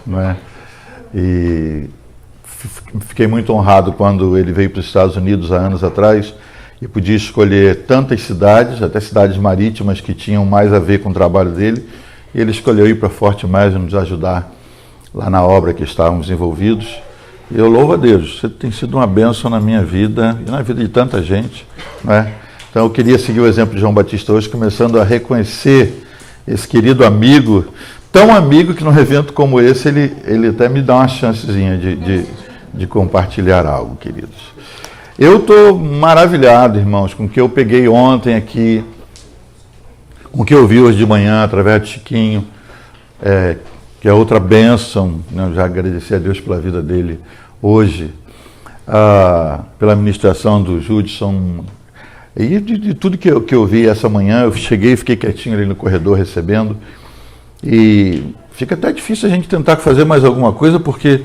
não é? E fiquei muito honrado quando ele veio para os Estados Unidos há anos atrás e podia escolher tantas cidades, até cidades marítimas que tinham mais a ver com o trabalho dele, e ele escolheu ir para Fort Myers nos ajudar lá na obra que estávamos envolvidos. E eu louvo a Deus, você tem sido uma bênção na minha vida e na vida de tanta gente, não é? Então eu queria seguir o exemplo de João Batista hoje, começando a reconhecer esse querido amigo, tão amigo que num evento como esse ele até me dá uma chancezinha de compartilhar algo, queridos. Eu estou maravilhado, irmãos, com o que eu peguei ontem aqui, com o que eu vi hoje de manhã através de Chiquinho, que é outra bênção, né? Eu já agradeci a Deus pela vida dele hoje, pela ministração do Judson, e de tudo que eu vi essa manhã. Eu cheguei e fiquei quietinho ali no corredor recebendo, e fica até difícil a gente tentar fazer mais alguma coisa, porque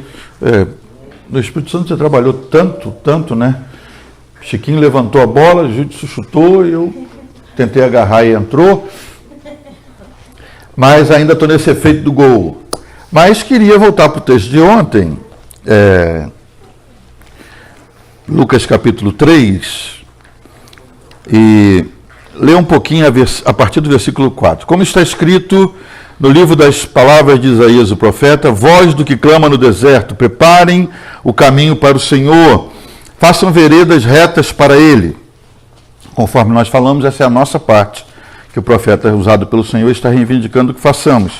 no Espírito Santo você trabalhou tanto, né? Chiquinho levantou a bola, Judson chutou, e eu tentei agarrar e entrou, mas ainda estou nesse efeito do gol. Mas queria voltar para o texto de ontem, Lucas capítulo 3, e ler um pouquinho a partir do versículo 4. Como está escrito no livro das palavras de Isaías o profeta: voz do que clama no deserto, preparem o caminho para o Senhor, façam veredas retas para ele. Conforme nós falamos, essa é a nossa parte, que o profeta usado pelo Senhor está reivindicando que façamos.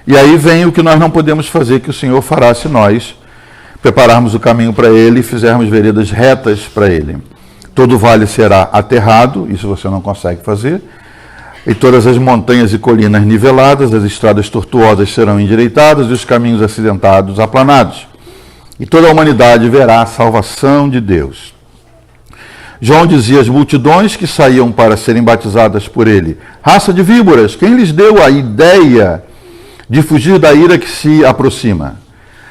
E aí vem o que nós não podemos fazer, que o Senhor fará se nós prepararmos o caminho para ele e fizermos veredas retas para ele. Todo vale será aterrado, isso você não consegue fazer, e todas as montanhas e colinas niveladas, as estradas tortuosas serão endireitadas e os caminhos acidentados aplanados. E toda a humanidade verá a salvação de Deus. João dizia às multidões que saíam para serem batizadas por ele: raça de víboras, quem lhes deu a ideia de fugir da ira que se aproxima?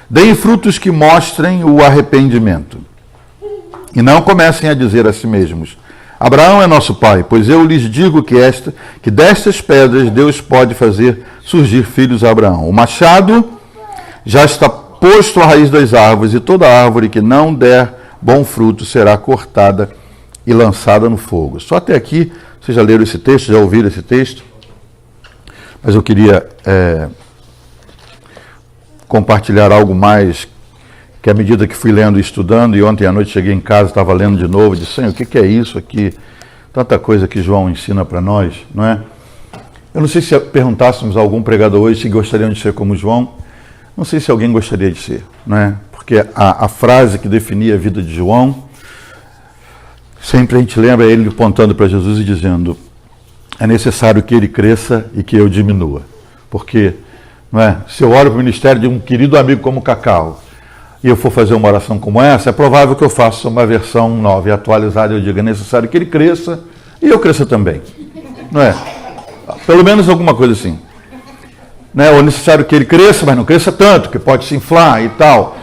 Deem frutos que mostrem o arrependimento. E não comecem a dizer a si mesmos: Abraão é nosso pai, pois eu lhes digo que destas pedras Deus pode fazer surgir filhos a Abraão. O machado já está posto à raiz das árvores, e toda árvore que não der bom fruto será cortada e lançada no fogo. Só até aqui, vocês já leram esse texto, já ouviram esse texto? Mas eu queria compartilhar algo mais, que à medida que fui lendo e estudando, e ontem à noite cheguei em casa, estava lendo de novo, e disse: Senhor, o que é isso aqui? Tanta coisa que João ensina para nós, não é? Eu não sei se perguntássemos a algum pregador hoje se gostariam de ser como João, não sei se alguém gostaria de ser, não é? Porque a frase que definia a vida de João, sempre a gente lembra ele apontando para Jesus e dizendo: é necessário que ele cresça e que eu diminua. Porque, não é? Se eu olho para o ministério de um querido amigo como Cacau, e eu for fazer uma oração como essa, é provável que eu faça uma versão nova e atualizada. Eu digo: é necessário que ele cresça e eu cresça também. Não é? Pelo menos alguma coisa assim. Não é? Ou é necessário que ele cresça, mas não cresça tanto, que pode se inflar e tal.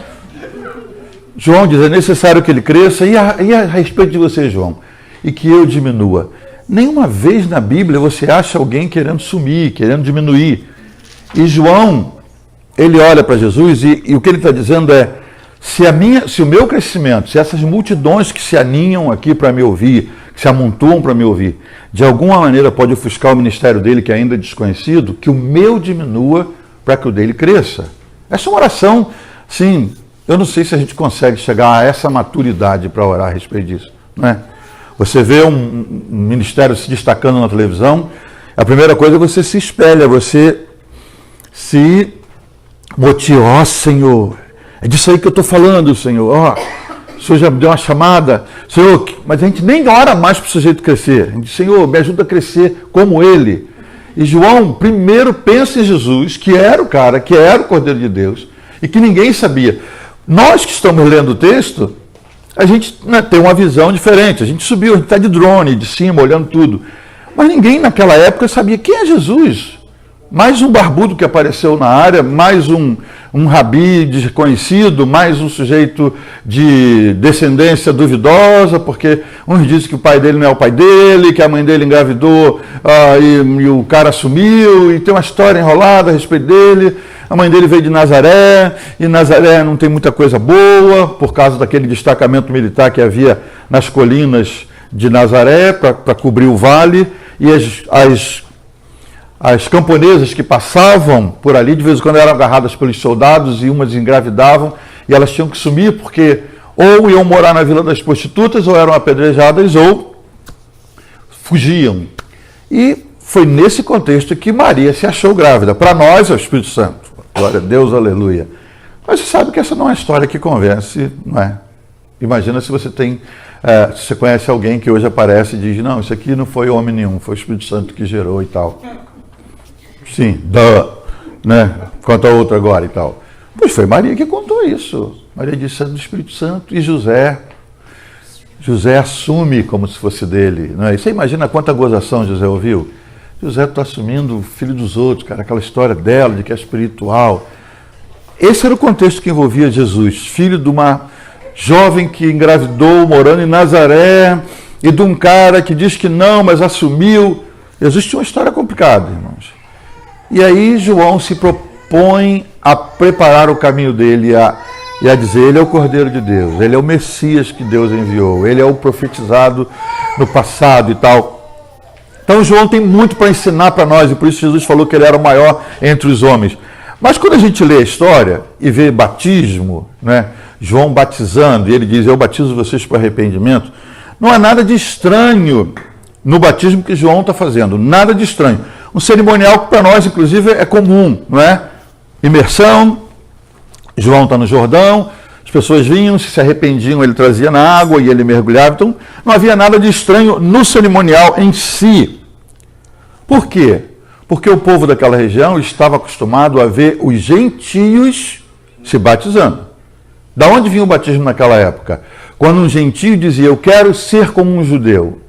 João diz: é necessário que ele cresça, e a respeito de você, João, e que eu diminua. Nenhuma vez na Bíblia você acha alguém querendo sumir, querendo diminuir. E João, ele olha para Jesus e o que ele está dizendo é: se o meu crescimento, se essas multidões que se aninham aqui para me ouvir, que se amontoam para me ouvir, de alguma maneira pode ofuscar o ministério dele, que ainda é desconhecido, que o meu diminua para que o dele cresça. Essa é uma oração, sim. Eu não sei se a gente consegue chegar a essa maturidade para orar a respeito disso, não é? Você vê um ministério se destacando na televisão, a primeira coisa é você se espelha, você se motiva: ó Senhor, é disso aí que eu estou falando, Senhor, ó, o Senhor já me deu uma chamada, Senhor, mas a gente nem ora mais para o sujeito crescer, a gente diz: Senhor, me ajuda a crescer como ele. E João primeiro pensa em Jesus, que era o cara, que era o Cordeiro de Deus, e que ninguém sabia. Nós que estamos lendo o texto, a gente, né, tem uma visão diferente. A gente subiu, a gente está de drone, de cima, olhando tudo. Mas ninguém naquela época sabia quem é Jesus. Mais um barbudo que apareceu na área, mais um um rabi desconhecido, mais um sujeito de descendência duvidosa, porque uns dizem que o pai dele não é o pai dele, que a mãe dele engravidou e o cara sumiu, e tem uma história enrolada a respeito dele. A mãe dele veio de Nazaré, e Nazaré não tem muita coisa boa, por causa daquele destacamento militar que havia nas colinas de Nazaré, para cobrir o vale, e as camponesas que passavam por ali, de vez em quando eram agarradas pelos soldados e umas engravidavam e elas tinham que sumir porque ou iam morar na Vila das Prostitutas ou eram apedrejadas ou fugiam. E foi nesse contexto que Maria se achou grávida. Para nós é o Espírito Santo. Glória a Deus, aleluia. Mas você sabe que essa não é uma história que convence, não é? Imagina se você tem, se você conhece alguém que hoje aparece e diz, não, isso aqui não foi homem nenhum, foi o Espírito Santo que gerou e tal. Sim, né? Conta outra agora e tal. Pois foi Maria que contou isso. Maria disse, é do Espírito Santo. E José assume como se fosse dele. Não é? E você imagina quanta gozação José ouviu? José está assumindo o filho dos outros, cara, aquela história dela, de que é espiritual. Esse era o contexto que envolvia Jesus, filho de uma jovem que engravidou, morando em Nazaré, e de um cara que diz que não, mas assumiu. Jesus tinha uma história complicada, irmãos. E aí João se propõe a preparar o caminho dele e a dizer, ele é o Cordeiro de Deus, ele é o Messias que Deus enviou, ele é o profetizado no passado e tal. Então João tem muito para ensinar para nós, e por isso Jesus falou que ele era o maior entre os homens. Mas quando a gente lê a história e vê batismo, né, João batizando, e ele diz, eu batizo vocês para arrependimento, não há nada de estranho no batismo que João está fazendo, nada de estranho. Um cerimonial que para nós, inclusive, é comum, não é? Imersão, João está no Jordão, as pessoas vinham, se arrependiam, ele trazia na água e ele mergulhava. Então, não havia nada de estranho no cerimonial em si. Por quê? Porque o povo daquela região estava acostumado a ver os gentios se batizando. Da onde vinha o batismo naquela época? Quando um gentio dizia, eu quero ser como um judeu.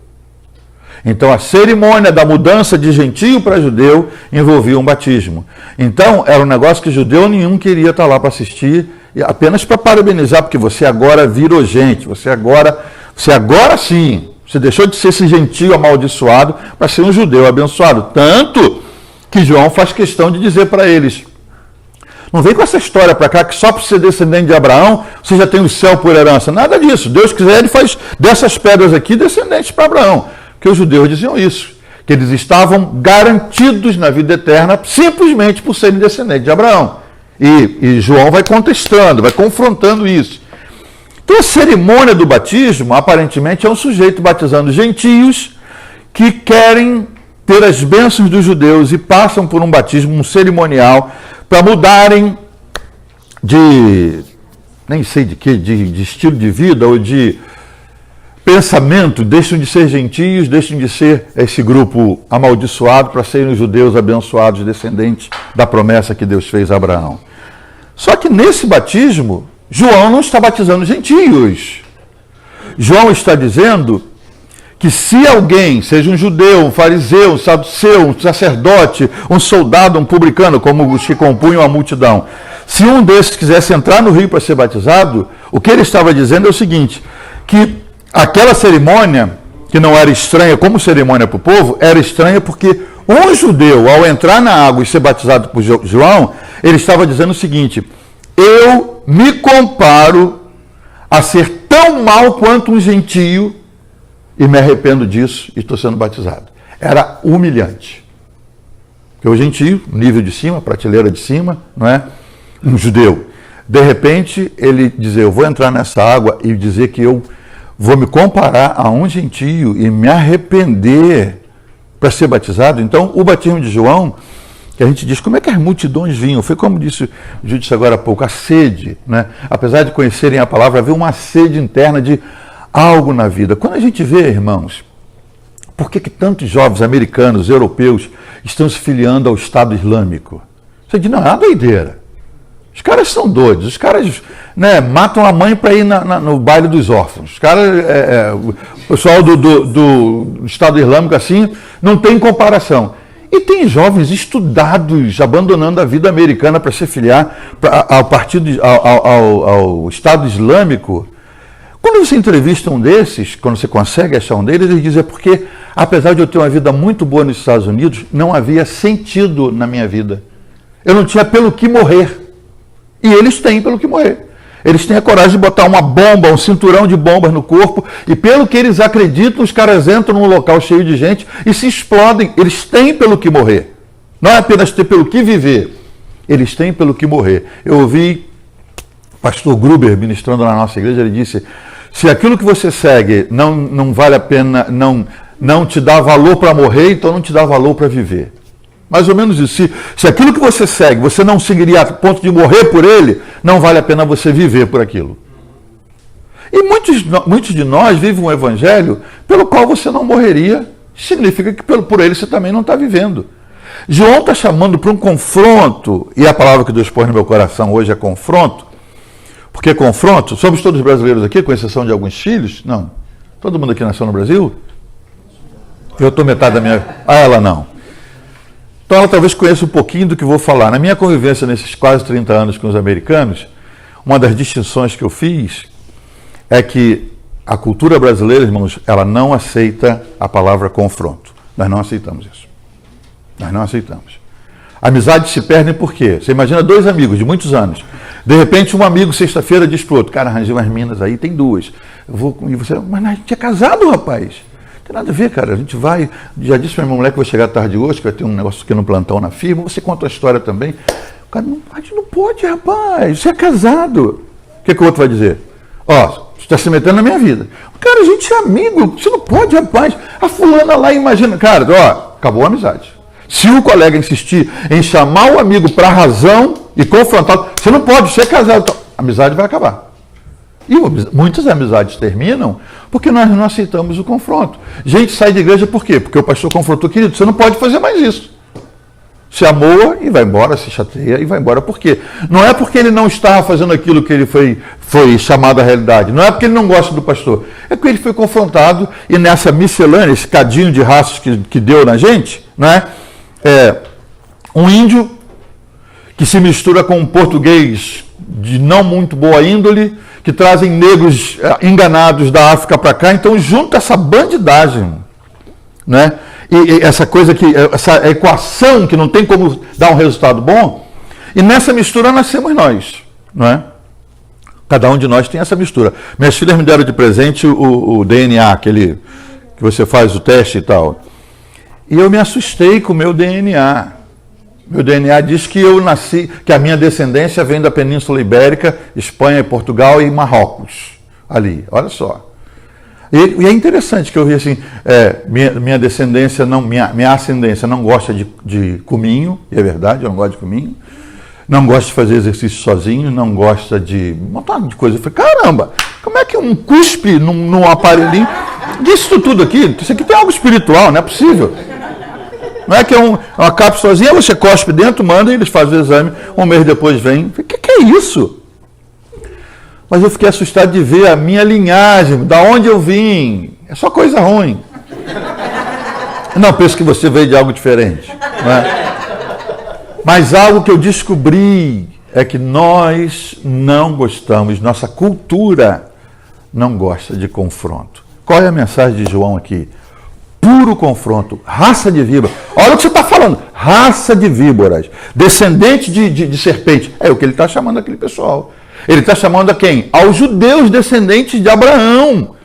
Então, a cerimônia da mudança de gentio para judeu envolvia um batismo. Então, era um negócio que judeu nenhum queria estar lá para assistir, apenas para parabenizar, porque você agora virou gente, você agora sim, você deixou de ser esse gentio amaldiçoado para ser um judeu abençoado. Tanto que João faz questão de dizer para eles, não vem com essa história para cá que só por ser descendente de Abraão, você já tem o céu por herança. Nada disso. Deus quiser, ele faz dessas pedras aqui descendentes para Abraão. Porque os judeus diziam isso, que eles estavam garantidos na vida eterna simplesmente por serem descendentes de Abraão. E João vai contestando, vai confrontando isso. Então a cerimônia do batismo, aparentemente, é um sujeito batizando gentios que querem ter as bênçãos dos judeus e passam por um batismo, um cerimonial, para mudarem de, nem sei de quê, de estilo de vida ou de pensamento, deixam de ser gentios, deixam de ser esse grupo amaldiçoado para serem os judeus abençoados, descendentes da promessa que Deus fez a Abraão. Só que nesse batismo, João não está batizando gentios. João está dizendo que se alguém, seja um judeu, um fariseu, um saduceu, um sacerdote, um soldado, um publicano, como os que compunham a multidão, se um desses quisesse entrar no rio para ser batizado, o que ele estava dizendo é o seguinte, que aquela cerimônia, que não era estranha como cerimônia para o povo, era estranha porque um judeu, ao entrar na água e ser batizado por João, ele estava dizendo o seguinte, eu me comparo a ser tão mal quanto um gentio e me arrependo disso e estou sendo batizado. Era humilhante. Porque o gentio, nível de cima, prateleira de cima, não é? Um judeu. De repente, ele dizer, eu vou entrar nessa água e dizer que eu vou me comparar a um gentio e me arrepender para ser batizado. Então, o batismo de João, que a gente diz, como é que as multidões vinham? Foi como disse o Júdice agora há pouco, a sede, né? Apesar de conhecerem a palavra, havia uma sede interna de algo na vida. Quando a gente vê, irmãos, por que tantos jovens americanos, europeus, estão se filiando ao Estado Islâmico? Você diz, não, é uma doideira. Os caras são doidos, os caras, né, matam a mãe para ir no baile dos órfãos. Os caras, o pessoal do Estado Islâmico assim, não tem comparação. E tem jovens estudados, abandonando a vida americana para se filiar ao Estado Islâmico. Quando você entrevista um desses, quando você consegue achar um deles, ele diz, é porque, apesar de eu ter uma vida muito boa nos Estados Unidos, não havia sentido na minha vida. Eu não tinha pelo que morrer. E eles têm pelo que morrer. Eles têm a coragem de botar uma bomba, um cinturão de bombas no corpo, e pelo que eles acreditam, os caras entram num local cheio de gente e se explodem. Eles têm pelo que morrer. Não é apenas ter pelo que viver. Eles têm pelo que morrer. Eu ouvi o pastor Gruber ministrando na nossa igreja, ele disse, se aquilo que você segue não vale a pena, não te dá valor para morrer, então não te dá valor para viver. Mais ou menos isso. Se aquilo que você segue, você não seguiria a ponto de morrer por ele, não vale a pena você viver por aquilo. E muitos de nós vivem um evangelho pelo qual você não morreria, significa que por ele você também não está vivendo. João está chamando para um confronto, e a palavra que Deus põe no meu coração hoje é confronto, porque confronto, somos todos brasileiros aqui, com exceção de alguns filhos? Não. Todo mundo aqui nasceu no Brasil? Eu estou metade da minha... Ah, ela não. Então ela talvez conheça um pouquinho do que vou falar. Na minha convivência nesses quase 30 anos com os americanos, uma das distinções que eu fiz é que a cultura brasileira, irmãos, ela não aceita a palavra confronto. Nós não aceitamos isso. Nós não aceitamos. Amizades se perdem por quê? Você imagina dois amigos de muitos anos. De repente um amigo sexta-feira diz para o outro, cara, arranjei umas minas aí, tem duas. E você, mas a gente é casado, rapaz. Não tem nada a ver, cara. A gente vai. Já disse para minha mulher que vai chegar tarde hoje, que vai ter um negócio aqui no plantão na firma. Você conta a história também. O cara, a gente não pode, rapaz. Você é casado. O que o outro vai dizer? Ó, você está se metendo na minha vida. Cara, a gente é amigo. Você não pode, rapaz. A fulana lá imagina. Cara, ó, acabou a amizade. Se o colega insistir em chamar o amigo para a razão e confrontá-lo, você não pode, você é casado. Então, a amizade vai acabar. E muitas amizades terminam porque nós não aceitamos o confronto. Gente sai de igreja por quê? Porque o pastor confrontou, querido, você não pode fazer mais isso. Se amou e vai embora, se chateia e vai embora. Por quê? Não é porque ele não estava fazendo aquilo que ele foi chamado à realidade. Não é porque ele não gosta do pastor. É porque ele foi confrontado e nessa miscelânea, esse cadinho de raças que deu na gente, né? Um índio que se mistura com um português de não muito boa índole, que trazem negros enganados da África para cá, então junta essa bandidagem, né? E essa coisa essa equação que não tem como dar um resultado bom, e nessa mistura nascemos nós, não é? Cada um de nós tem essa mistura. Minhas filhas me deram de presente o DNA, aquele que você faz o teste e tal. E eu me assustei com o meu DNA. Meu DNA diz que eu nasci, que a minha descendência vem da Península Ibérica, Espanha, Portugal e Marrocos. Ali, olha só. E é interessante que eu vi assim, minha descendência, minha ascendência não gosta de cominho, e é verdade, eu não gosto de cominho. Não gosta de fazer exercício sozinho, não gosta de um montão de coisa. Eu falei, caramba, como é que um cuspe num aparelhinho? Disso tudo aqui, isso aqui tem algo espiritual, não é possível. Não é que é uma cápsulazinha, você cospe dentro, manda e eles fazem o exame, um mês depois vem. O que é isso? Mas eu fiquei assustado de ver a minha linhagem, da onde eu vim. É só coisa ruim. Não, penso que você veio de algo diferente. Não é? Mas algo que eu descobri é que nós não gostamos, nossa cultura não gosta de confronto. Qual é a mensagem de João aqui? Puro confronto, raça de víboras. Olha o que você está falando, raça de víboras, descendente de serpente. É o que ele está chamando aquele pessoal. Ele está chamando a quem? Aos judeus descendentes de Abraão.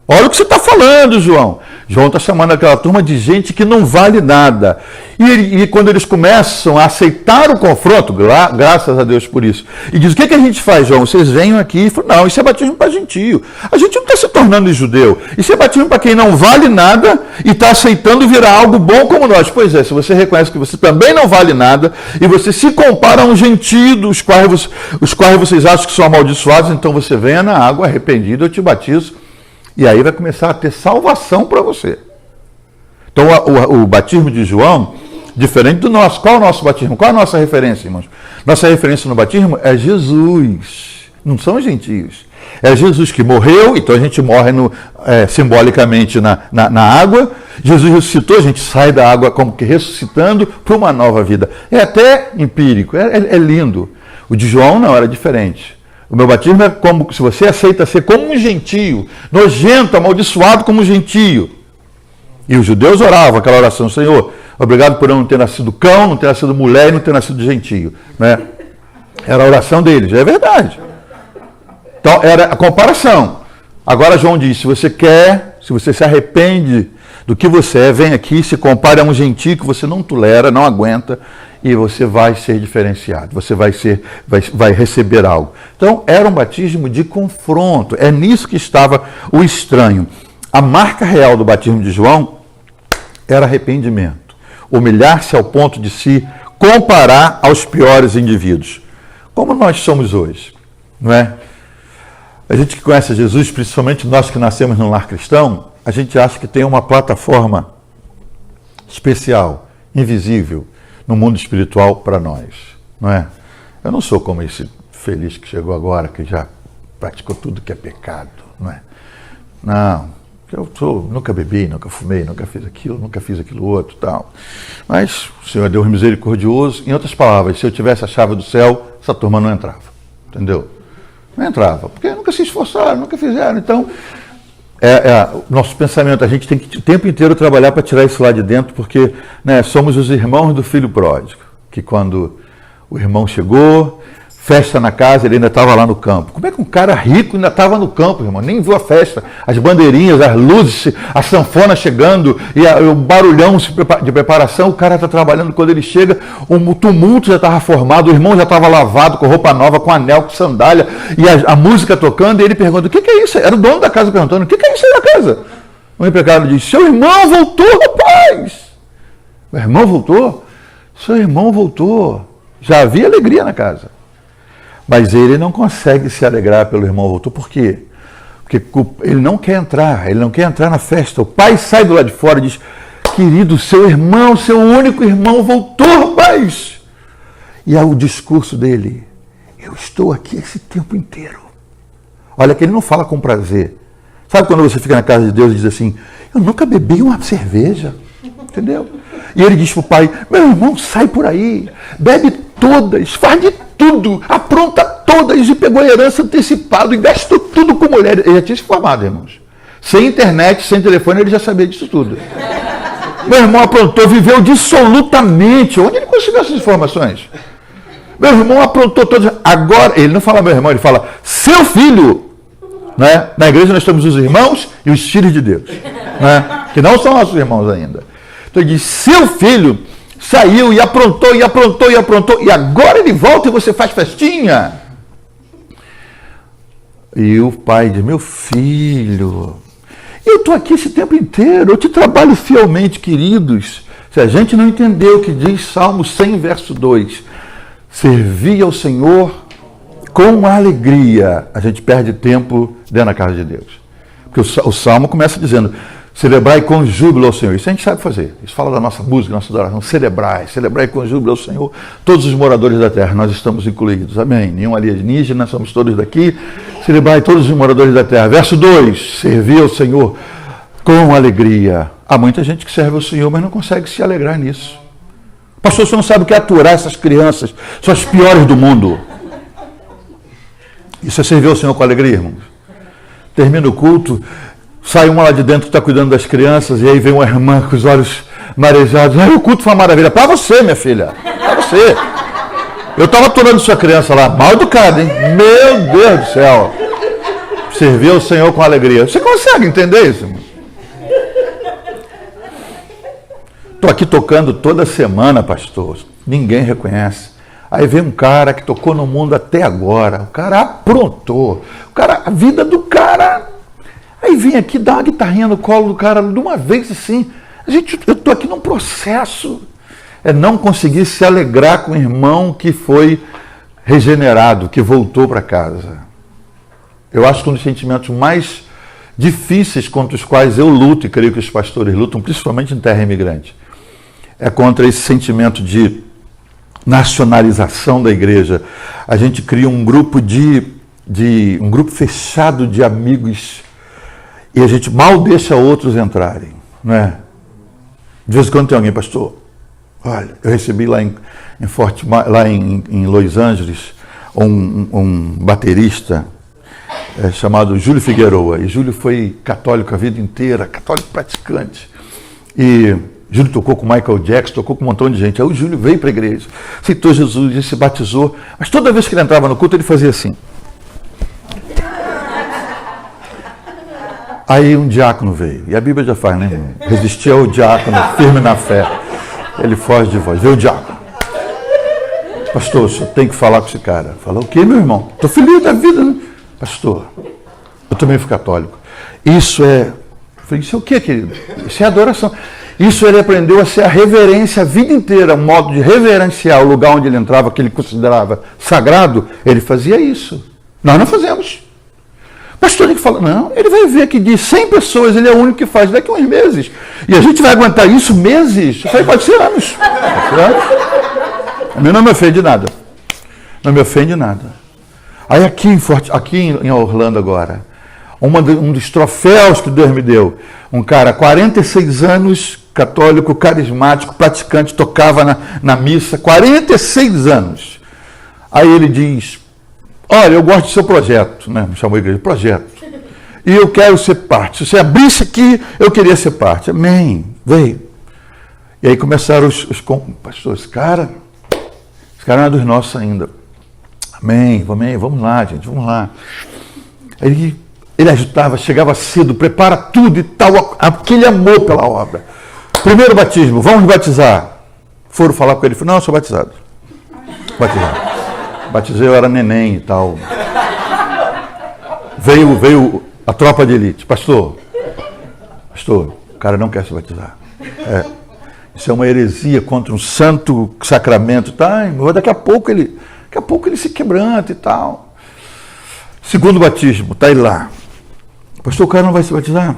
Olha o que você está falando, João. João está chamando aquela turma de gente que não vale nada. E quando eles começam a aceitar o confronto, graças a Deus por isso, e diz, o que a gente faz, João? Vocês venham aqui e falam, não, isso é batismo para gentio. A gente não está se tornando judeu. Isso é batismo para quem não vale nada e está aceitando virar algo bom como nós. Pois é, se você reconhece que você também não vale nada e você se compara a um gentio, os quais vocês acham que são amaldiçoados, então você venha na água arrependido, eu te batizo. E aí vai começar a ter salvação para você. Então o batismo de João, diferente do nosso. Qual é o nosso batismo? Qual é a nossa referência, irmãos? Nossa referência no batismo é Jesus. Não são gentios. É Jesus que morreu, então a gente morre simbolicamente na água. Jesus ressuscitou, a gente sai da água como que ressuscitando para uma nova vida. É até empírico, é lindo. O de João não, era diferente. O meu batismo é como se você aceita ser como um gentio, nojento, amaldiçoado como um gentio. E os judeus oravam aquela oração: Senhor, obrigado por eu não ter nascido cão, não ter nascido mulher e não ter nascido gentio. Né? Era a oração deles, é verdade. Então era a comparação. Agora João diz: se você quer, se você se arrepende do que você é, vem aqui, se compare a um gentio que você não tolera, não aguenta, e você vai ser diferenciado, você vai receber algo. Então era um batismo de confronto, é nisso que estava o estranho. A marca real do batismo de João era arrependimento, humilhar-se ao ponto de se comparar aos piores indivíduos, como nós somos hoje, não é? A gente que conhece Jesus, principalmente nós que nascemos num lar cristão, a gente acha que tem uma plataforma especial, invisível, no mundo espiritual para nós, não é? Eu não sou como esse feliz que chegou agora, que já praticou tudo que é pecado, não é? Não, nunca bebi, nunca fumei, nunca fiz aquilo outro, tal. Mas o Senhor é Deus misericordioso. Em outras palavras, se eu tivesse a chave do céu, essa turma não entrava, entendeu? Não entrava, porque nunca se esforçaram, nunca fizeram. Então, nosso pensamento, a gente tem que o tempo inteiro trabalhar para tirar isso lá de dentro, porque, né, somos os irmãos do filho pródigo, que quando o irmão chegou, festa na casa, ele ainda estava lá no campo. Como é que um cara rico ainda estava no campo, irmão? Nem viu a festa, as bandeirinhas, as luzes, a sanfona chegando, e o barulhão de preparação, o cara está trabalhando. Quando ele chega, o tumulto já estava formado, o irmão já estava lavado, com roupa nova, com anel, com sandália, e a música tocando, e ele pergunta: o que é isso? Era o dono da casa perguntando: o que é isso aí da casa? O empregado diz: seu irmão voltou, rapaz! O irmão voltou? Seu irmão voltou. Já havia alegria na casa. Mas ele não consegue se alegrar pelo irmão voltou. Por quê? Porque ele não quer entrar na festa. O pai sai do lado de fora e diz: querido, seu irmão, seu único irmão voltou, rapaz. E é o discurso dele: eu estou aqui esse tempo inteiro. Olha que ele não fala com prazer. Sabe quando você fica na casa de Deus e diz assim: eu nunca bebi uma cerveja, entendeu? E ele diz para o pai: meu irmão, sai por aí, bebe todas, faz de tudo, apronta todas, e pegou a herança antecipada e gastou tudo com mulher. Ele já tinha se formado, irmãos. Sem internet, sem telefone, ele já sabia disso tudo. Meu irmão aprontou, viveu dissolutamente. Onde ele conseguiu essas informações? Meu irmão aprontou todas. Agora, ele não fala meu irmão, ele fala seu filho. Né? Na igreja nós temos os irmãos e os filhos de Deus, né? Que não são nossos irmãos ainda. Então ele diz: seu filho saiu e aprontou, e aprontou, e aprontou, e agora ele volta e você faz festinha. E o pai diz: meu filho, eu estou aqui esse tempo inteiro, eu te trabalho fielmente, queridos. Se a gente não entender o que diz Salmo 100, verso 2, servir ao Senhor com alegria, a gente perde tempo dentro da casa de Deus. Porque o Salmo começa dizendo: celebrai com júbilo ao Senhor. Isso a gente sabe fazer. Isso fala da nossa música, nossa adoração. Celebrai com júbilo ao Senhor. Todos os moradores da terra, nós estamos incluídos. Amém. Nenhum alienígena, somos todos daqui. Celebrai todos os moradores da terra. Verso 2, servir ao Senhor com alegria. Há muita gente que serve ao Senhor, mas não consegue se alegrar nisso. Pastor, você não sabe o que é aturar essas crianças, são as piores do mundo. Isso é servir ao Senhor com alegria, irmãos. Termina o culto, sai uma lá de dentro que está cuidando das crianças, e aí vem uma irmã com os olhos marejados. O culto foi uma maravilha. Para você, minha filha. Para você. Eu estava aturando sua criança lá. Mal educada, hein? Meu Deus do céu. Servir ao Senhor com alegria. Você consegue entender isso, irmão? Estou aqui tocando toda semana, pastor. Ninguém reconhece. Aí vem um cara que tocou no mundo até agora. O cara aprontou. A vida do cara... Aí vem aqui, dá uma guitarrinha no colo do cara de uma vez assim. Eu estou aqui num processo. É não conseguir se alegrar com o irmão que foi regenerado, que voltou para casa. Eu acho que um dos sentimentos mais difíceis contra os quais eu luto, e creio que os pastores lutam, principalmente em terra imigrante, é contra esse sentimento de nacionalização da igreja. A gente cria um grupo de de um grupo fechado de amigos e a gente mal deixa outros entrarem, não é? De vez em quando tem alguém, pastor, olha, eu recebi lá em Los Angeles um baterista chamado Júlio Figueroa, e Júlio foi católico a vida inteira, católico praticante, e Júlio tocou com Michael Jackson, tocou com um montão de gente. Aí o Júlio veio para a igreja, aceitou Jesus, ele se batizou, mas toda vez que ele entrava no culto ele fazia assim. Aí um diácono veio, e a Bíblia já faz, né, irmão? Resistir ao diácono, firme na fé. Ele foge de voz. Veio o diácono. Pastor, o senhor tem que falar com esse cara. Falou, o quê, meu irmão? Estou feliz da vida, né? Pastor, eu também fui católico. Isso é... Eu falei, isso é o quê, querido? Isso é adoração. Isso ele aprendeu a ser a reverência a vida inteira, um modo de reverenciar o lugar onde ele entrava, que ele considerava sagrado. Ele fazia isso. Nós não fazemos. Pastor, ele fala, não, ele vai ver que de 100 pessoas ele é o único que faz daqui a uns meses. E a gente vai aguentar isso meses? Eu falei, pode ser anos. Pode ser anos. A mim não me ofende nada. Não me ofende nada. Aí aqui em Orlando agora, um dos troféus que Deus me deu, um cara, 46 anos, católico, carismático, praticante, tocava na missa, 46 anos. Aí ele diz, olha, eu gosto do seu projeto, né? Me chamou a igreja, projeto. E eu quero ser parte. Se você abrisse aqui, eu queria ser parte. Amém. Veio. E aí começaram pastores, esse cara não é dos nossos ainda. Amém, vamos lá, gente, vamos lá. Ele agitava, chegava cedo, prepara tudo e tal, aquele amor pela obra. Primeiro batismo, vamos batizar. Foram falar com ele, falou, não, eu sou batizado. Batizado. Batizei, eu era neném e tal. Veio a tropa de elite. Pastor, o cara não quer se batizar. Isso é uma heresia contra um santo sacramento. Tá? Daqui a pouco ele se quebranta e tal. Segundo batismo, está ele lá. Pastor, o cara não vai se batizar?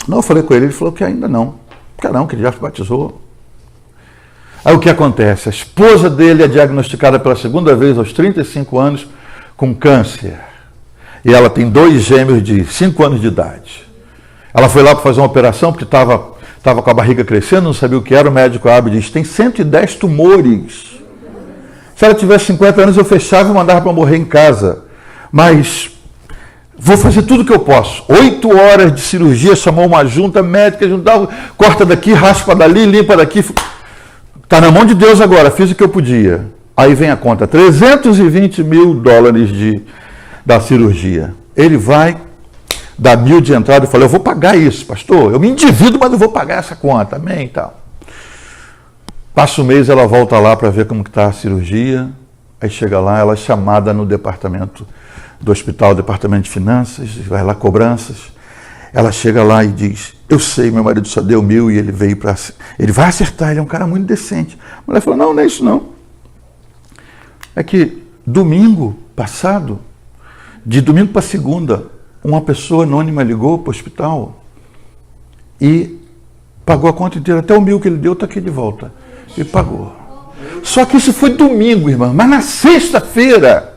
Não, eu falei com ele falou que ainda não. Que ele já se batizou. Aí o que acontece? A esposa dele é diagnosticada pela segunda vez aos 35 anos com câncer. E ela tem 2 gêmeos de 5 anos de idade. Ela foi lá para fazer uma operação porque estava com a barriga crescendo, não sabia o que era, o médico abre e diz, tem 110 tumores. Se ela tivesse 50 anos eu fechava e mandava para morrer em casa. Mas vou fazer tudo o que eu posso. 8 horas de cirurgia, chamou uma junta médica, corta daqui, raspa dali, limpa daqui. Está na mão de Deus agora, fiz o que eu podia. Aí vem a conta, $320 mil da cirurgia. Ele vai dar 1.000 de entrada e fala, eu vou pagar isso, pastor. Eu me endivido, mas eu vou pagar essa conta. Amém, tal. Passa um mês, ela volta lá para ver como está a cirurgia. Aí chega lá, ela é chamada no departamento do hospital, departamento de finanças, vai lá, cobranças. Ela chega lá e diz, eu sei, meu marido só deu 1.000 e ele veio para... Ele vai acertar, ele é um cara muito decente. A mulher falou, não é isso não. É que domingo passado, de domingo para segunda, uma pessoa anônima ligou para o hospital e pagou a conta inteira. Até o 1.000 que ele deu está aqui de volta. E pagou. Só que isso foi domingo, irmão. Mas na sexta-feira,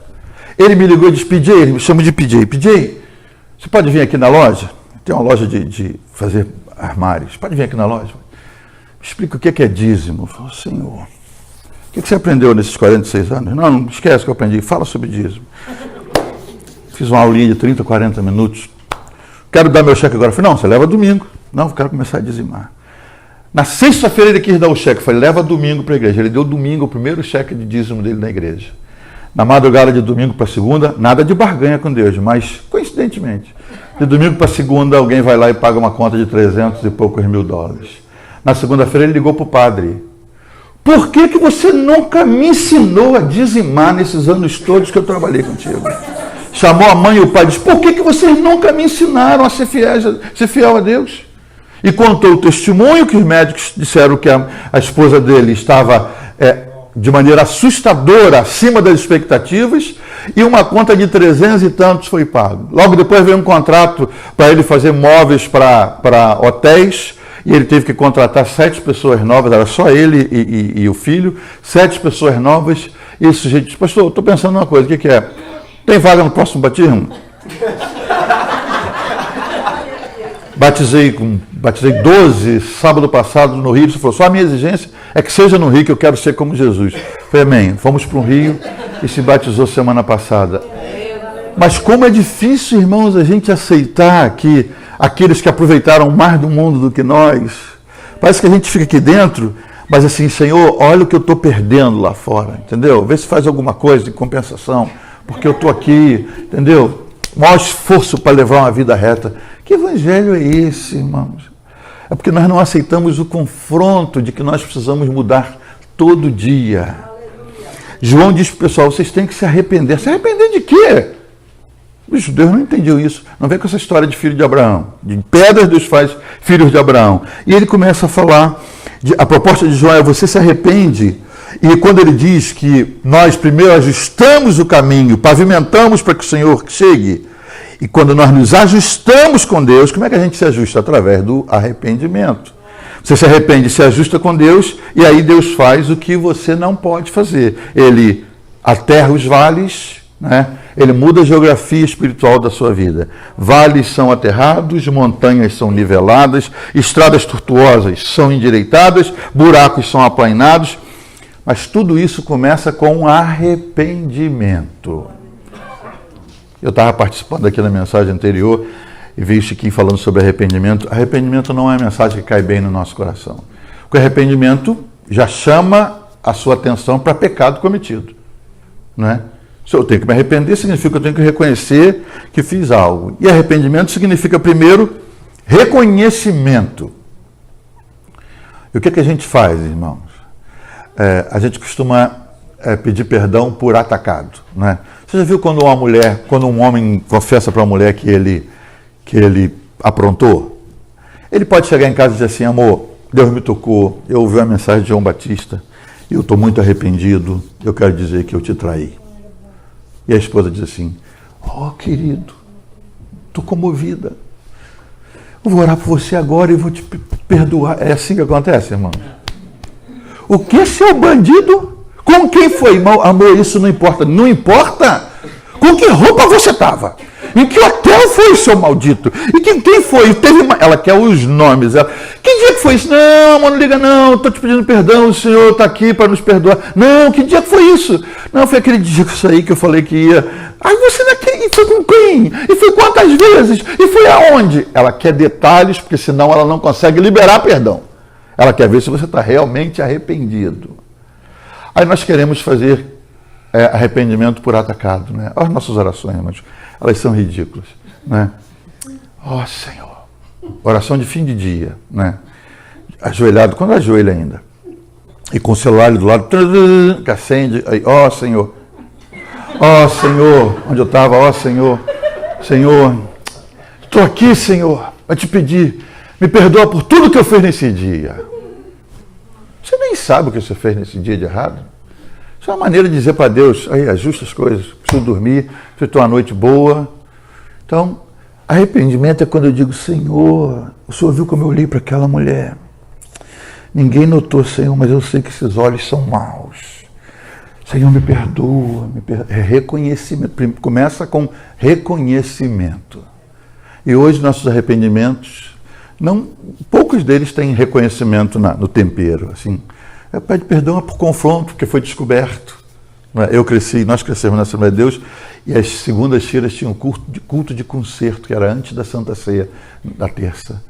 ele me ligou e disse, PJ, ele me chama de PJ. PJ, você pode vir aqui na loja? Tem uma loja de fazer armários. Pode vir aqui na loja? Me explica o que é dízimo. Eu falo, Senhor, o que você aprendeu nesses 46 anos? Não esquece que eu aprendi. Fala sobre dízimo. Fiz uma aulinha de 30, 40 minutos. Quero dar meu cheque agora. Eu falei, não, você leva domingo. Não, eu quero começar a dizimar. Na sexta-feira ele quis dar o cheque. Eu falei, leva domingo para a igreja. Ele deu domingo o primeiro cheque de dízimo dele na igreja. Na madrugada de domingo para segunda, nada de barganha com Deus, mas coincidentemente, de domingo para segunda alguém vai lá e paga uma conta de 300 e poucos mil dólares. Na segunda-feira ele ligou para o padre. Por que você nunca me ensinou a dizimar nesses anos todos que eu trabalhei contigo? Chamou a mãe e o pai e disse, por que vocês nunca me ensinaram a ser fiel a Deus? E contou o testemunho que os médicos disseram que a esposa dele estava de maneira assustadora, acima das expectativas, e uma conta de 300 e tantos foi pago. Logo depois veio um contrato para ele fazer móveis para hotéis, e ele teve que contratar 7 pessoas novas, era só ele e o filho, 7 pessoas novas, e esse sujeito disse, pastor, eu estou pensando numa coisa, o que é? Tem vaga no próximo batismo? Batizei 12 sábado passado no Rio. Você falou, só a minha exigência é que seja no Rio, que eu quero ser como Jesus. Falei, amém. Fomos para o Rio e se batizou semana passada. Mas como é difícil, irmãos, a gente aceitar que aqueles que aproveitaram mais do mundo do que nós, parece que a gente fica aqui dentro, mas assim, Senhor, olha o que eu estou perdendo lá fora, entendeu? Vê se faz alguma coisa de compensação, porque eu estou aqui, entendeu? O maior esforço para levar uma vida reta. Que evangelho é esse, irmãos? É porque nós não aceitamos o confronto de que nós precisamos mudar todo dia. João diz para o pessoal, vocês têm que se arrepender. Se arrepender de quê? Os judeus não entendiam isso. Não vem com essa história de filho de Abraão. De pedras Deus faz filhos de Abraão. E ele começa a falar, a proposta de João é, você se arrepende. E quando ele diz que nós primeiro ajustamos o caminho, pavimentamos para que o Senhor chegue, e quando nós nos ajustamos com Deus, como é que a gente se ajusta? Através do arrependimento. Você se arrepende, se ajusta com Deus, e aí Deus faz o que você não pode fazer. Ele aterra os vales, né? Ele muda a geografia espiritual da sua vida. Vales são aterrados, montanhas são niveladas, estradas tortuosas são endireitadas, buracos são aplainados, mas tudo isso começa com arrependimento. Eu estava participando aqui na mensagem anterior e vi o Chiquinho falando sobre arrependimento. Arrependimento não é uma mensagem que cai bem no nosso coração. Porque arrependimento já chama a sua atenção para pecado cometido. Não é? Se eu tenho que me arrepender, significa que eu tenho que reconhecer que fiz algo. E arrependimento significa, primeiro, reconhecimento. E o que a gente faz, irmãos? A gente costuma pedir perdão por atacado, não é? Você já viu quando um homem confessa para uma mulher que ele aprontou? Ele pode chegar em casa e dizer assim, amor, Deus me tocou, eu ouvi a mensagem de João Batista, e eu estou muito arrependido, eu quero dizer que eu te traí. E a esposa diz assim, querido, estou comovida, eu vou orar por você agora e vou te perdoar. É assim que acontece, irmão? O que, seu bandido? Com quem foi, irmão? Amor, isso não importa. Não importa com que roupa você estava. Em que hotel foi, seu maldito? E quem foi? Ela quer os nomes. Que dia que foi isso? Não, amor, não liga não. Estou te pedindo perdão. O Senhor está aqui para nos perdoar. Não, que dia que foi isso? Não, foi aquele dia que eu saí que eu falei que ia. Aí você naquele... E foi com quem? E foi quantas vezes? E foi aonde? Ela quer detalhes, porque senão ela não consegue liberar perdão. Ela quer ver se você está realmente arrependido. Aí nós queremos fazer arrependimento por atacado, né? As nossas orações, irmãos, elas são ridículas, né? Senhor, oração de fim de dia, né? Ajoelhado, quando ajoelha ainda, e com o celular do lado, que acende, aí, Senhor, Senhor, onde eu estava, Senhor, estou aqui, Senhor, para te pedir, me perdoa por tudo que eu fiz nesse dia. Você nem sabe o que você fez nesse dia de errado. Isso é uma maneira de dizer para Deus, ajusta as coisas, preciso dormir, preciso ter uma noite boa. Então, arrependimento é quando eu digo, Senhor, o Senhor viu como eu olhei para aquela mulher. Ninguém notou, Senhor, mas eu sei que esses olhos são maus. Senhor, me perdoa. É reconhecimento. Começa com reconhecimento. E hoje nossos arrependimentos, poucos deles têm reconhecimento no tempero, assim. Pede perdão por confronto, porque foi descoberto. Nós crescemos na Assembleia de Deus, e as segundas-feiras tinham culto de concerto, que era antes da Santa Ceia, da terça.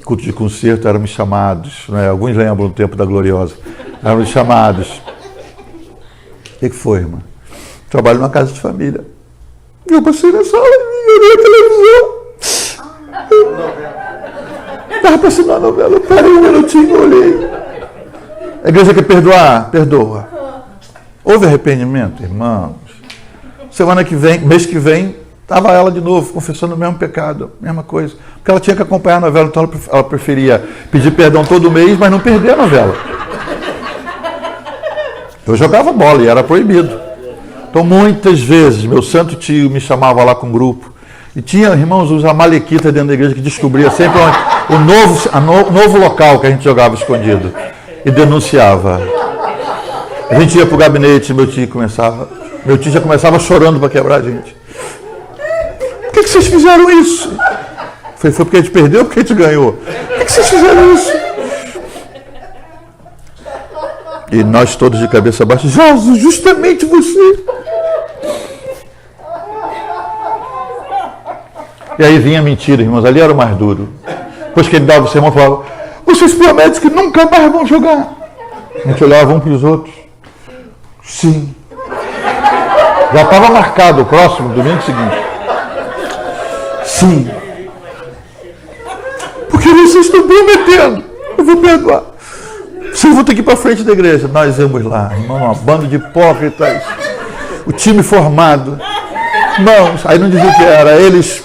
Culto de concerto, éramos chamados, alguns lembram do tempo da Gloriosa, éramos chamados. O que foi, irmã? Trabalho numa casa de família. Eu passei na sala e olhei a televisão. Estava passando a novela, eu parei um minutinho e olhei. A igreja quer perdoar? Perdoa. Houve arrependimento, irmãos? Semana que vem, mês que vem, estava ela de novo, confessando o mesmo pecado, mesma coisa. Porque ela tinha que acompanhar a novela, então ela preferia pedir perdão todo mês, mas não perder a novela. Eu jogava bola e era proibido. Então, muitas vezes, meu santo tio me chamava lá com um grupo. E tinha, irmãos, os amalequitas dentro da igreja que descobria sempre o novo local que a gente jogava escondido. E denunciava. A gente ia para o gabinete, meu tio já começava chorando para quebrar a gente. Por que vocês fizeram isso? Foi porque a gente perdeu ou porque a gente ganhou? Por que vocês fizeram isso? E nós todos de cabeça baixa, Jesus, justamente você. E aí vinha a mentira, irmãos, ali era o mais duro. Depois que ele dava o sermão, falava, vocês prometem que nunca mais vão jogar? A gente olhava um para os outros. Sim. Já estava marcado o próximo, domingo seguinte. Sim. Porque vocês estão prometendo. Eu vou perdoar. Vocês vão ter que ir para frente da igreja. Nós vamos lá, irmão, uma banda de hipócritas. O time formado. Irmãos, aí não dizia o que era. Eles